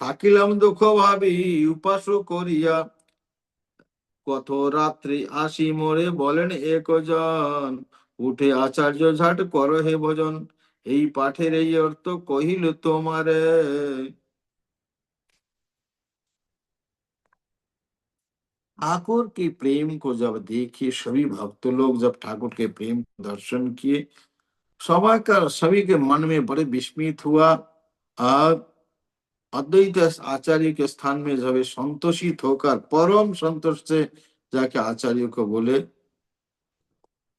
থাকিলাম দুঃখ ভাবি উপাস করিয়া, কত রাত্রি আসি মোরে বলেন একজন, উঠে আচার্য ঝাট কর হে ভজন, এই পাঠের এই অর্থ কহিল তোমারে। ठाकुर के प्रेम को जब देखिए, सभी भक्त लोग जब ठाकुर के प्रेम को दर्शन किए, सभी के मन में बड़े विस्मित हुआ, और अद्वैत आचार्य के स्थान में जब संतोषित होकर परम संतोष से जाके आचार्य को बोले,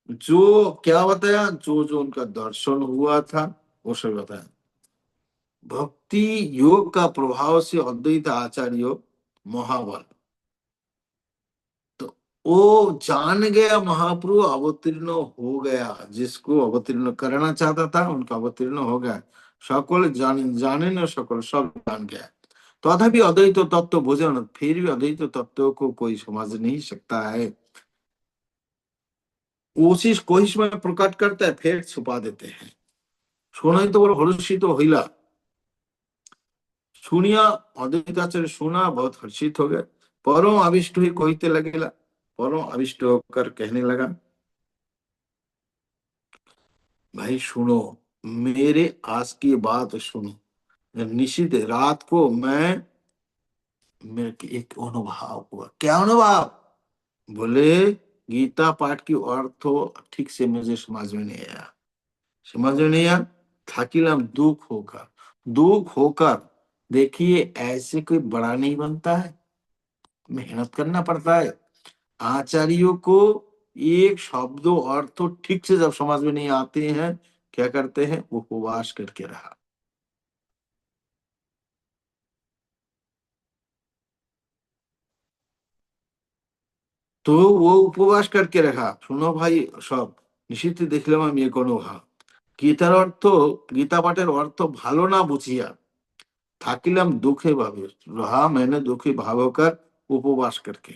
जो क्या बताया, जो जो उनका दर्शन हुआ था वो सब बताया। भक्ति योग का प्रभाव से अद्वैत आचार्य महाबल, तो वो जान गया महाप्रभु अवतीर्ण हो गया, जिसको अवतीर्ण करना चाहता था उनका अवतीर्ण हो गया, सकल जाने न सकल सब जान गया। तथापि अद्वैत तत्व भोजन, फिर भी अद्वैत तत्व को कोई समझ नहीं सकता है, कोई समय प्रकट करता है फिर छुपा देते हैं। শোনাই তো বড় হর্ষিত হইলা, শুনিয়া अद्वैताचार्य सुना, बहुत हर्षित हो गए, परम आविष्ट हुई कहते लगेला, परम आविष्ट होकर कहने लगा, भाई सुनो, मेरे आज की बात सुनो, निश्चित रात को मेरे एक अनुभव हुआ। क्या अनुभव? बोले गीता पाठ की अर्थ ठीक से मुझे समझ में नहीं आया। समझ में नहीं आया। थाकिलम दुख होकर देखिए, ऐसे कोई बड़ा नहीं बनता है, मेहनत करना पड़ता है। आचार्यों को एक शब्दों अर्थ ठीक से जब समझ में नहीं आते हैं, क्या करते हैं, उपवास करके रहा। तो वो উপবাস करके रखा। শুনো ভাই, সব নিশ্চিত দেখলাম আমি কোনো গীতার অর্থ, গীতা পাঠের অর্থ ভালো না বুঝিয়া থাকিলাম दुखे भावे, रहा मैंने दुखी भाव होकर उपवास करके।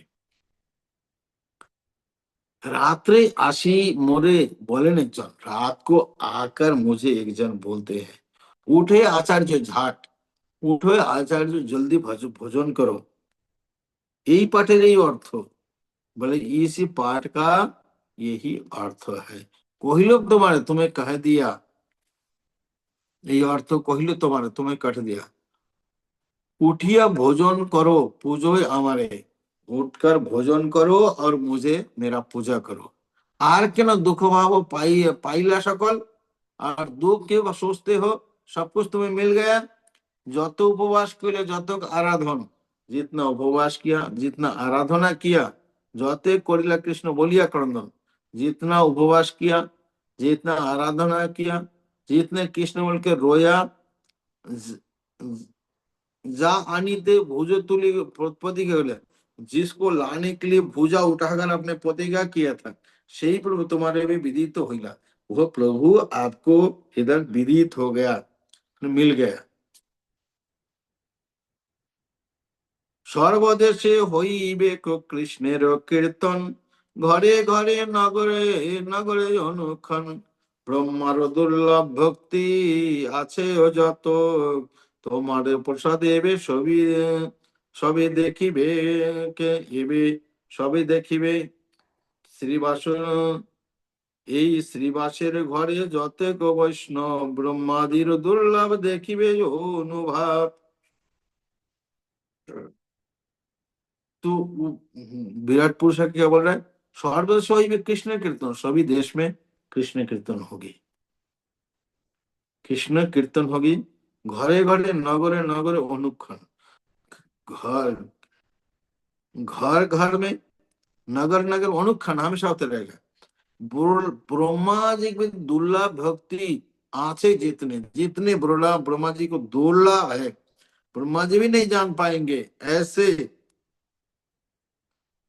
रात्रे आशी मोरे बोलेन एक जन, रात को आकर मुझे एक जन बोलते हैं, उठे आचार्य झाट, उठो आचार्य जल्दी भोजन करो। यही पाठेर यही अर्थ, बोले इसी पाठ का यही अर्थ है। कहिल तुम्हारे तुम्हें कह दिया, ये अर्थ कहिल तुम्हारे तुम्हें कट दिया। उठिया भोजन करो पूजो हमारे, उठकर भोजन करो और मुझे मेरा पूजा करो। আর কেন দুঃখ ভাবো পাইলা সকল, আর दुख के सोचते हो, सब कुछ तुम्हें मिल गया। যত उपवास किया, যত आराधन, जितना उपवास किया, जितना आराधना किया, যতে করিলা কৃষ্ণ বলিয়া क्रंदन, जितना उपवास किया, जितना आराधना किया, जितने कृष्ण बोल के रोया, जा आनीते भुजो तुली पति के बोले, जिसको लाने के लिए भुजा उठाकर अपने पति का किया था, सही प्रभु तुम्हारे भी विदित हो गया। वो प्रभु आपको इधर विदित हो गया, मिल गया। सर्वदेशे হইবে কৃষ্ণের কীর্তন, ঘরে ঘরে নগরে নগরে অনুক্ষণ, ব্রহ্মার দুর্লভ ভক্তি আছে ও যত, তোমার প্রসাদে এবে সবই সবে দেখিবে, কে এবে সবে দেখিবে। শ্রীবাস এই শ্রীবাসের ঘরে যতেক বৈষ্ণব, ব্রহ্মাদির দুর্লভ দেখিবে অনুভাব। तो विराट पुरुष क्या बोल रहा है, सर्वदेश में कृष्ण कीर्तन, सभी देश में कृष्ण कीर्तन होगी, कृष्ण कीर्तन होगी। घरे घरे नगरे नगरे अनुक्षण, घर घर घर में, नगर नगर अनुक्षण हमेशा होते रहेगा। ब्रह्मा जी की दुर्लभ भक्ति आछे, जितने जितने ब्रह्मा जी को दुर्लभ है, ब्रह्मा जी भी नहीं जान पाएंगे ऐसे।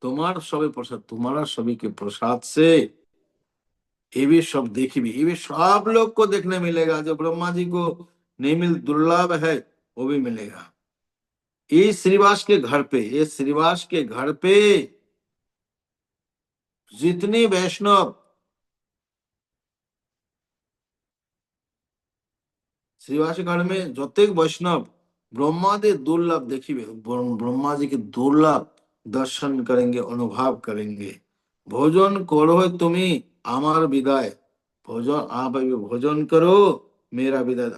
तुम्हारा सभी प्रसाद, तुम्हारा सभी के प्रसाद से ये भी सब देखी भी, ये भी सब लोग को देखने मिलेगा, जो ब्रह्मा जी को नहीं मिल दुर्लभ है वो भी मिलेगा। ये श्रीवास के घर पे, ये श्रीवास के घर पे जितने वैष्णव, श्रीवास के घर में जतेक वैष्णव ब्रह्मा जी दुर्लभ देखिए, ब्रह्मा जी के दुर्लभ दर्शन करेंगे, अनुभव करेंगे। भोजन करो तुम्ही आमार विदाय, भोजन आप भोजन करो मेरा विदाय।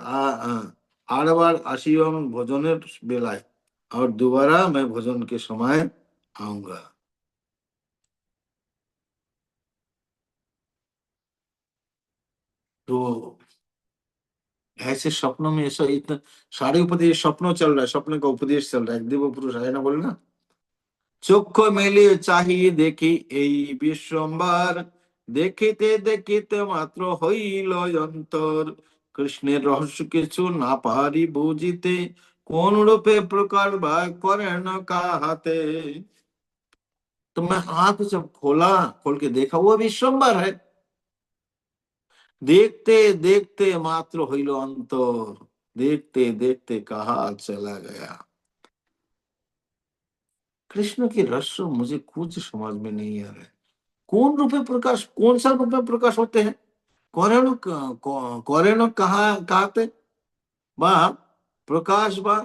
आर बार आशीवन भोजन बेलाय, और दोबारा मैं भोजन के समय आऊंगा। तो ऐसे सपनों में ऐसा इतना सारे उपदेश स्वप्नों चल रहा है, स्वप्न का उपदेश चल रहा है। देव पुरुष है ना, बोले ना, চক্ষু মেলে চাহি দেখি এই বিশ্বম্বার, দেখিতে দেখিতে মাত্র হইল অন্তর, কৃষ্ণের রহস্য কিছু না পারি বুঝিতে, কোন রূপে প্রকার বা করেন কাহাতে। तो मैं आंख जब खोला, खोल के देखा वो विश्वम्बर है। देखते देखते मात्र হইল অন্তর, देखते देखते कहा चला गया। कृष्ण की रहस्य मुझे कुछ समझ में नहीं आ रहा है। कौन रूपे प्रकाश, कौन सा रूप में प्रकाश होते हैं, करेण करेण कहा कहते बा प्रकाश बा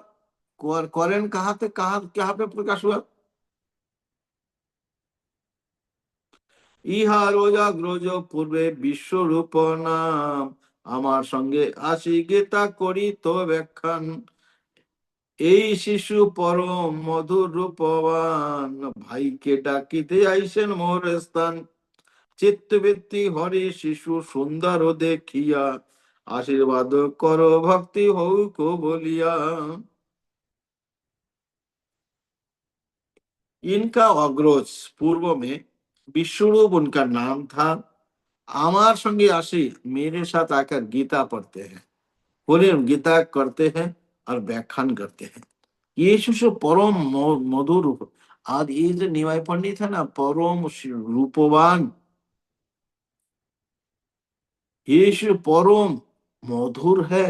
करेण कहाते, कहाँ पे प्रकाश हुआ। ইহা রোজাগ্রজ পূর্বে বিশ্বরূপ নাম, আমার সঙ্গে আসি গীতা করি তো ব্যাখ্যান। এই শিশু পরম মধুর রূপবান, ভাইকে ডাকিতে আইসেন মোর স্থান। চিত্তবৃত্তি হরি শিশু সুন্দর দেখিয়া, आशीर्वाद करो भक्ति हो को बोलिया। इनका अग्रज पूर्व में विश्वरूप उनका नाम था। हमार संगे आशी मेरे साथ आकर गीता पढ़ते हैं, बोले गीता करते हैं और व्याख्यान करते हैं। ये शिशु परम मधुर रूप। आज ये जो निवाय पंडित है ना, परम रूपवान, ये शिशु परम मधुर है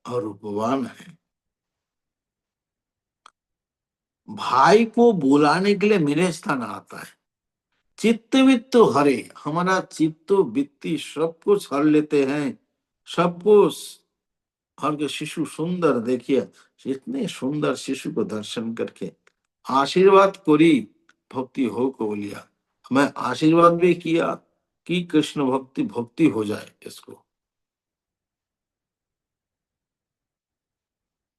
और रूपवान है। भाई को बुलाने के लिए मेरे स्थान आता है। चित्तवित्त हरे, हमारा चित्त वित्ती सब कुछ हर लेते हैं, सब कुछ हर के। शिशु सुंदर देखिए, इतने सुंदर शिशु को दर्शन करके आशीर्वाद करी भक्ति हो को बोलिया। मैं आशीर्वाद भी किया कि कृष्ण भक्ति भक्ति हो जाए इसको।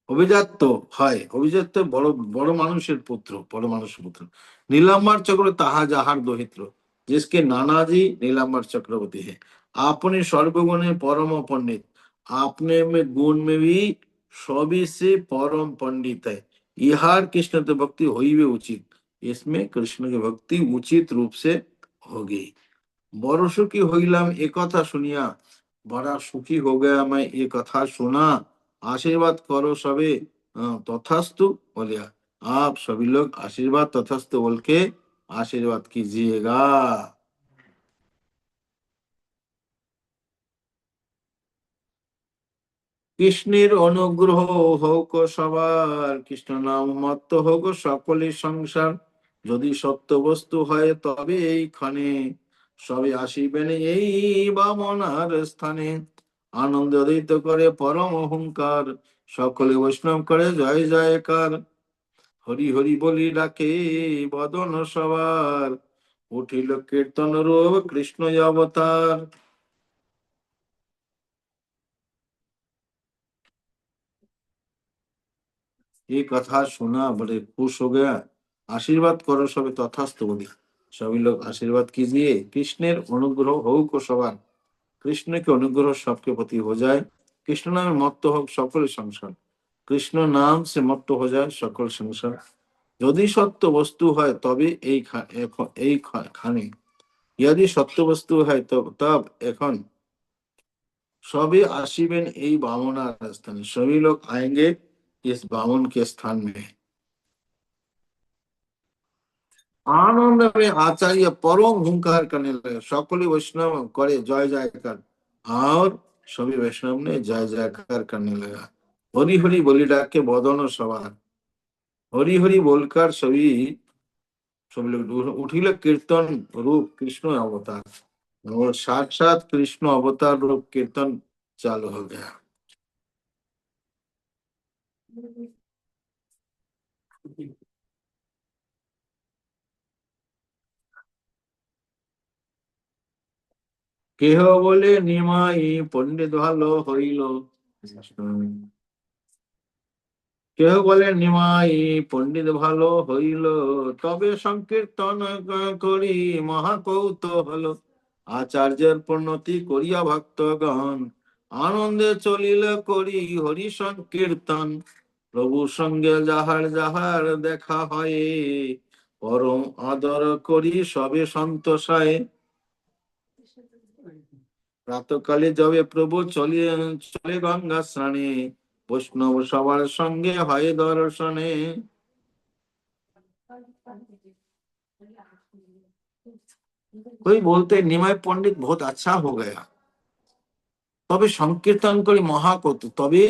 অভিজাত তো হয়, অভিজাত তো বড় বড় মানুষের পুত্র, বড় মানুষের পুত্র। नीलांबर चक्र ताहा जाहार दोहित्र, जिसके नाना जी नीलांबर चक्रवर्ती है। आपने सर्वगुणे परम पंडित, आपने में गुण में भी सभी से परम पंडित है। इहार कृष्ण तो भक्ति हो ही भी उचित, इसमें कृष्ण की भक्ति उचित रूप से होगी। बड़ सुखी হইলাম এ কথা শুনিয়া, बड़ा सुखी हो गया मैं ये कथा सुना। आशीर्वाद करो सबे तथास्तु बोलिया। आप सभी लोग आशीर्वाद तथास्तु बोल के आशीर्वाद कीजिएगा। কৃষ্ণের অনুগ্রহ হোক সবার, কৃষ্ণ নাম মত্ত হোক সকলের সংসার। যদি সত্য বস্তু হয় তবে এইখানে, সবে আসিবেন এই বামনার স্থানে। আনন্দ উদিত করে পরম অহংকার, সকলে বৈষ্ণব করে জয় জয়কার। হরি হরি বলি ডাকে বদন সবার, উঠিল কীর্তন রূপ কৃষ্ণ অবতার। ये कथा सुना बड़े खुश हो गया। आशीर्वाद करो सबे तथास्तु बोली। सभी लोग आशीर्वाद कीजिए, कृष्णेर अनुग्रह हो को सवार, कृष्ण के अनुग्रह सबके प्रति हो जाए। कृष्ण नाम मत्त हो सकल संसार, कृष्ण नाम से मत्त हो जाए सकल संसार। यदि सत्य वस्तु है तभी এই খানে, यदि सत्य वस्तु है तब এখন सभी आशीबेन এই बामनार स्थान, सभी लोग आएंगे इस बामन के स्थान में। आनंद में आचार्य परम हुंकार करने लगे, सकल वैष्णव करे जय जयकार, और सभी वैष्णव ने जय जयकार करने लगा। हरि हरि बोली डाके बदन सवार, हरि हरि बोलकर सभी सभी लोग उठिल कीर्तन रूप कृष्ण अवतार, और साक्षात कृष्ण अवतार रूप कीर्तन चालू हो गया। কেহ বলে নিমাই পণ্ডিত ভালো হইল, কেহ বলে নিমাই পণ্ডিত ভালো হইল, তবে সংকীর্তন করি মহাকৌতূহল। আচার্যের প্রণতি করিয়া ভক্তগণ, আনন্দে চলিল করি হরি সংকীর্তন। প্রভু সঙ্গে যাহার যাহার দেখা হয়, পরম আদর করি সবে সন্তোষায়। প্রাতকালে যবে প্রভু চলে গঙ্গা স্নানে, বৈষ্ণব সবার সঙ্গে হয় দর্শনে। कोई बोलते निमाय पंडित बहुत अच्छा हो गया, तबे संकीर्तन करी महाकौतुक, तबे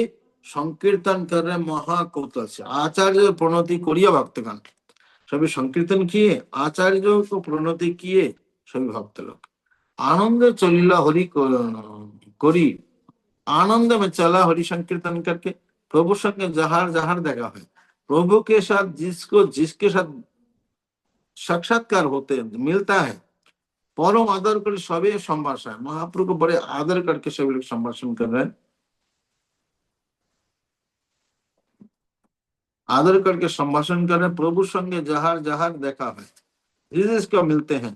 संकीर्तन कर रहे महाकौतुक से। आचार्य प्रणति करिया भक्तगण, सभी संकीर्तन किए, आचार्य को प्रणति किए सभी भक्त लोग। आनंद चलिला हरि करी, आनंद में चला हरि संकीर्तन करके। प्रभु संगे जहार जहार देखा है, प्रभु के साथ जिसको जिसके साथ साक्षात्कार होते मिलता है, परम आदर कर सभी संभाषण, महाप्रभु को बड़े आदर करके सभी लोग संभाषण कर रहे हैं। आदर करके संभाषण करें। प्रभु संगे जहार जहार देखा है, जिसको मिलते हैं।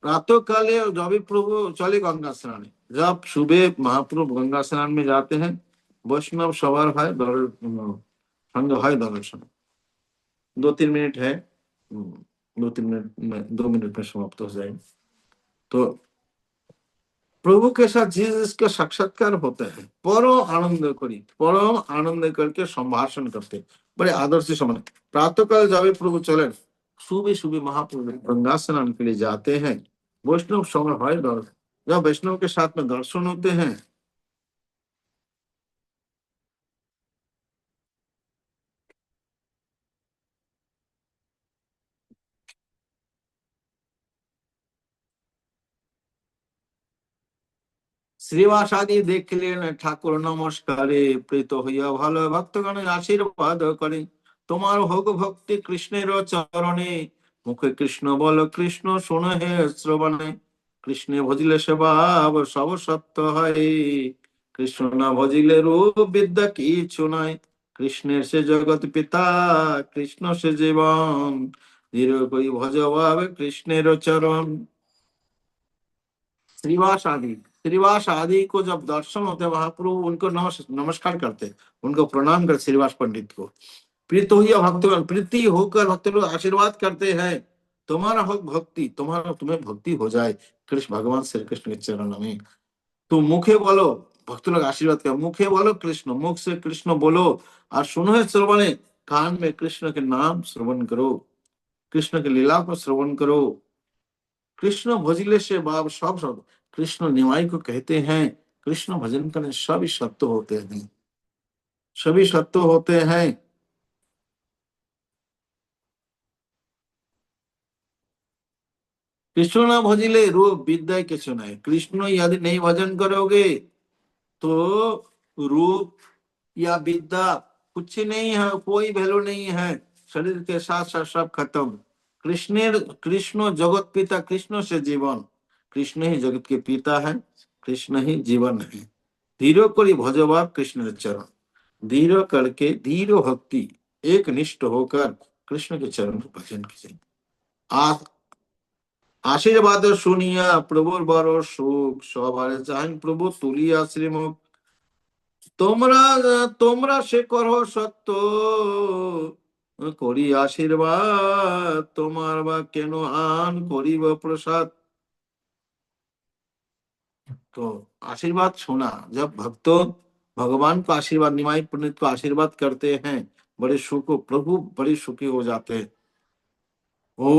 प्रातः काले जब भी प्रभु चले गंगा स्नान, जब सुबह महाप्रभु गंगा स्नान में जाते हैं, वैष्णव सवार है, संग है दर्शन। 2-3 मिनट है, 2-3 मिनट में, 2 मिनट में समाप्त हो जाएंगे। तो प्रभु के साथ जिसका साक्षात्कार होते हैं, परम आनंद करी, परम आनंद करके संभाषण करते, बड़े आदर से समझ। प्रातःकाल जब प्रभु चले, सुबह सुबह महाप्रभु गंगा स्नान के लिए जाते हैं, वैष्णव संग है दर्शन। जब वैष्णव के साथ में दर्शन होते हैं, শ্রীবাস আদি দেখলেন ঠাকুর নমস্কারে, প্রীত হইয়া ভালো ভক্তগণের আশীর্বাদ করে। তোমার হোক ভক্তি কৃষ্ণের চরণে, মুখে কৃষ্ণ বল কৃষ্ণ শোনো হে শ্রবণে। কৃষ্ণে ভজিলে সেবাব সব সত্য হয়, কৃষ্ণ না ভজিলে রূপ বিদ্যা কিছু নয়। কৃষ্ণের সে জগৎ পিতা, কৃষ্ণ সে জীবন, দৃঢ় করি ভজবাব কৃষ্ণের চরণ। श्रीवास आदि को जब दर्शन होते हैं, महाप्रभु उनको नमस्कार करते, उनको प्रणाम कर श्रीवास पंडित को। प्रीत हुई भक्तगण, प्रीति होकर भक्त लोग आशीर्वाद करते हैं, तुम्हारा हो भक्ति, तुम्हारा तुम्हें भक्ति हो जाए कृष्ण भगवान श्री कृष्ण के चरण में। तो मुखे बोलो, भक्त लोग आशीर्वाद कर, मुखे बोलो कृष्ण, मुख से कृष्ण बोलो, और सुनो है श्रवणे, कान में कृष्ण के नाम श्रवण करो, कृष्ण की लीला को श्रवण करो। कृष्ण भजिले से बाब सब सब, कृष्ण निमाई को कहते हैं। कृष्ण भजन करने सभी सत्य होते हैं, सभी सत्य होते हैं। कृष्ण ना भजिले रूप विद्या के सुनाए, कृष्ण यदि नहीं भजन करोगे तो रूप या विद्या कुछ नहीं है, कोई वैल्यू नहीं है, शरीर के साथ साथ सब खत्म। कृष्ण जगत पिता, कृष्ण से जीवन, कृष्ण ही जगत के पिता है, कृष्ण ही जीवन है। धीरो करी भजवा कृष्ण चरण, धीरो करके धीरो भक्ति एक निष्ठ होकर कृष्ण के चरण को भजन कीजिए। आशीर्वाद শুনিয়া প্রভুর বড় সুখ, সবার চান প্রভু তুলিয়া শ্রীমুখ। তোমরা তোমরা সে করো সত্য, করি আশীর্বাদ, তোমার বা কেন আন করিব প্রসাদ। तो आशीर्वाद सुना, जब भक्तों भगवान को आशीर्वाद, निमाई पंडित को आशीर्वाद करते हैं, बड़े सुख, प्रभु बड़े सुखी हो जाते हैं। वो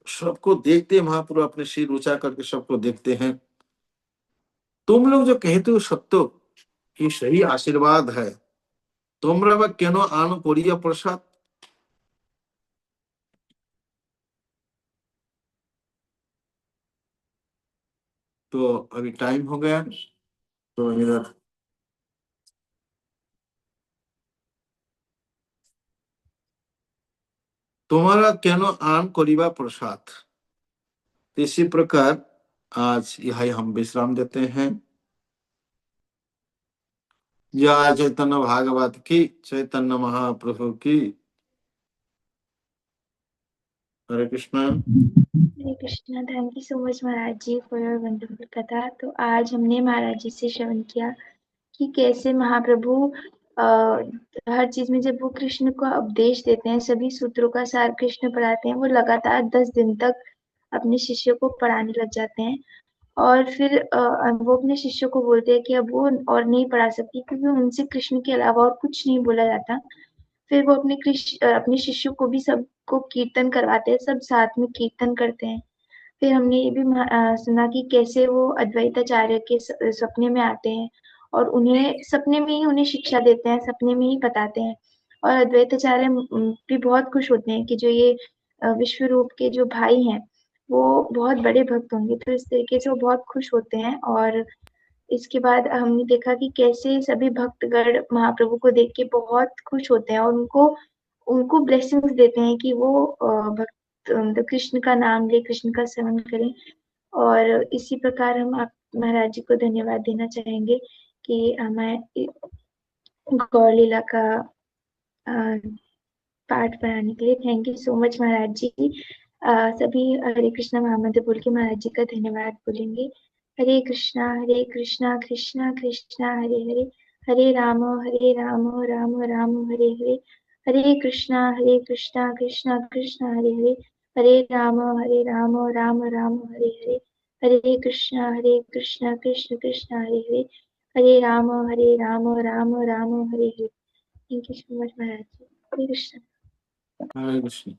सबको देखते हैं, महाप्रभु अपने सिर ऊंचा करके सबको देखते हैं। तुम लोग जो कहते हो सत्य, ये सही आशीर्वाद है, তোমরা বা কেন আনো করিয়া प्रसाद। तो अभी टाइम हो गया, तो इधर तुम्हारा केनो आन करिबा प्रसाद। इसी प्रकार आज यह हम विश्राम देते हैं। जय चैतन्य भागवत की, चैतन्य महाप्रभु की। Hare Krishna. Hare Krishna. Thank you so much Maharaj ji for your wonderful कथा। तो आज हमने महाराज जी से श्रवण किया कि कैसे महाप्रभु हर चीज में जब वो कृष्ण को उपदेश देते हैं, सभी सूत्रों का सार कृष्ण पढ़ाते हैं, वो लगातार 10 दिन तक अपने शिष्यों को पढ़ाने लग जाते हैं। और फिर वो अपने शिष्यों को बोलते हैं कि अब वो और नहीं पढ़ा सकती, क्योंकि उनसे कृष्ण के अलावा और कुछ नहीं बोला जाता। फिर वो अपने शिष्यों को भी सबको कीर्तन करवाते हैं, सब साथ में कीर्तन करते हैं। फिर हमने ये भी सुना कि कैसे वो अद्वैताचार्य के सपने में आते हैं और उन्हें सपने में ही उन्हें शिक्षा देते हैं, सपने में ही बताते हैं। और अद्वैताचार्य भी बहुत खुश होते हैं कि जो ये विश्व रूप के जो भाई हैं, वो बहुत बड़े भक्त होंगे। तो इस तरीके से वो बहुत खुश होते हैं। और इसके बाद हमने देखा कि कैसे सभी भक्तगण महाप्रभु को देख के बहुत खुश होते हैं और उनको उनको ब्लेसिंग्स देते हैं कि वो भक्त मतलब कृष्ण का नाम ले, कृष्ण का सेवन करें। और इसी प्रकार हम आप महाराज जी को धन्यवाद देना चाहेंगे कि हमें गौर लीला का पाठ पढ़ाने के लिए। Thank you so much Maharaj जी। सभी हरे कृष्णा महामंत्र बोल के महाराज जी का धन्यवाद बोलेंगे। Hare Krishna Krishna Krishna Hare Hare, Hare Ram Ram Ram Hare Hare, Hare Krishna Krishna Krishna Hare Hare, Hare Ram Ram Ram Hare Hare, Hare Krishna Krishna Krishna Hare Hare, Hare Ram Ram Ram Hare Hare. Thank you so much Maharaj ji. Hare Krishna. Hare Krishna.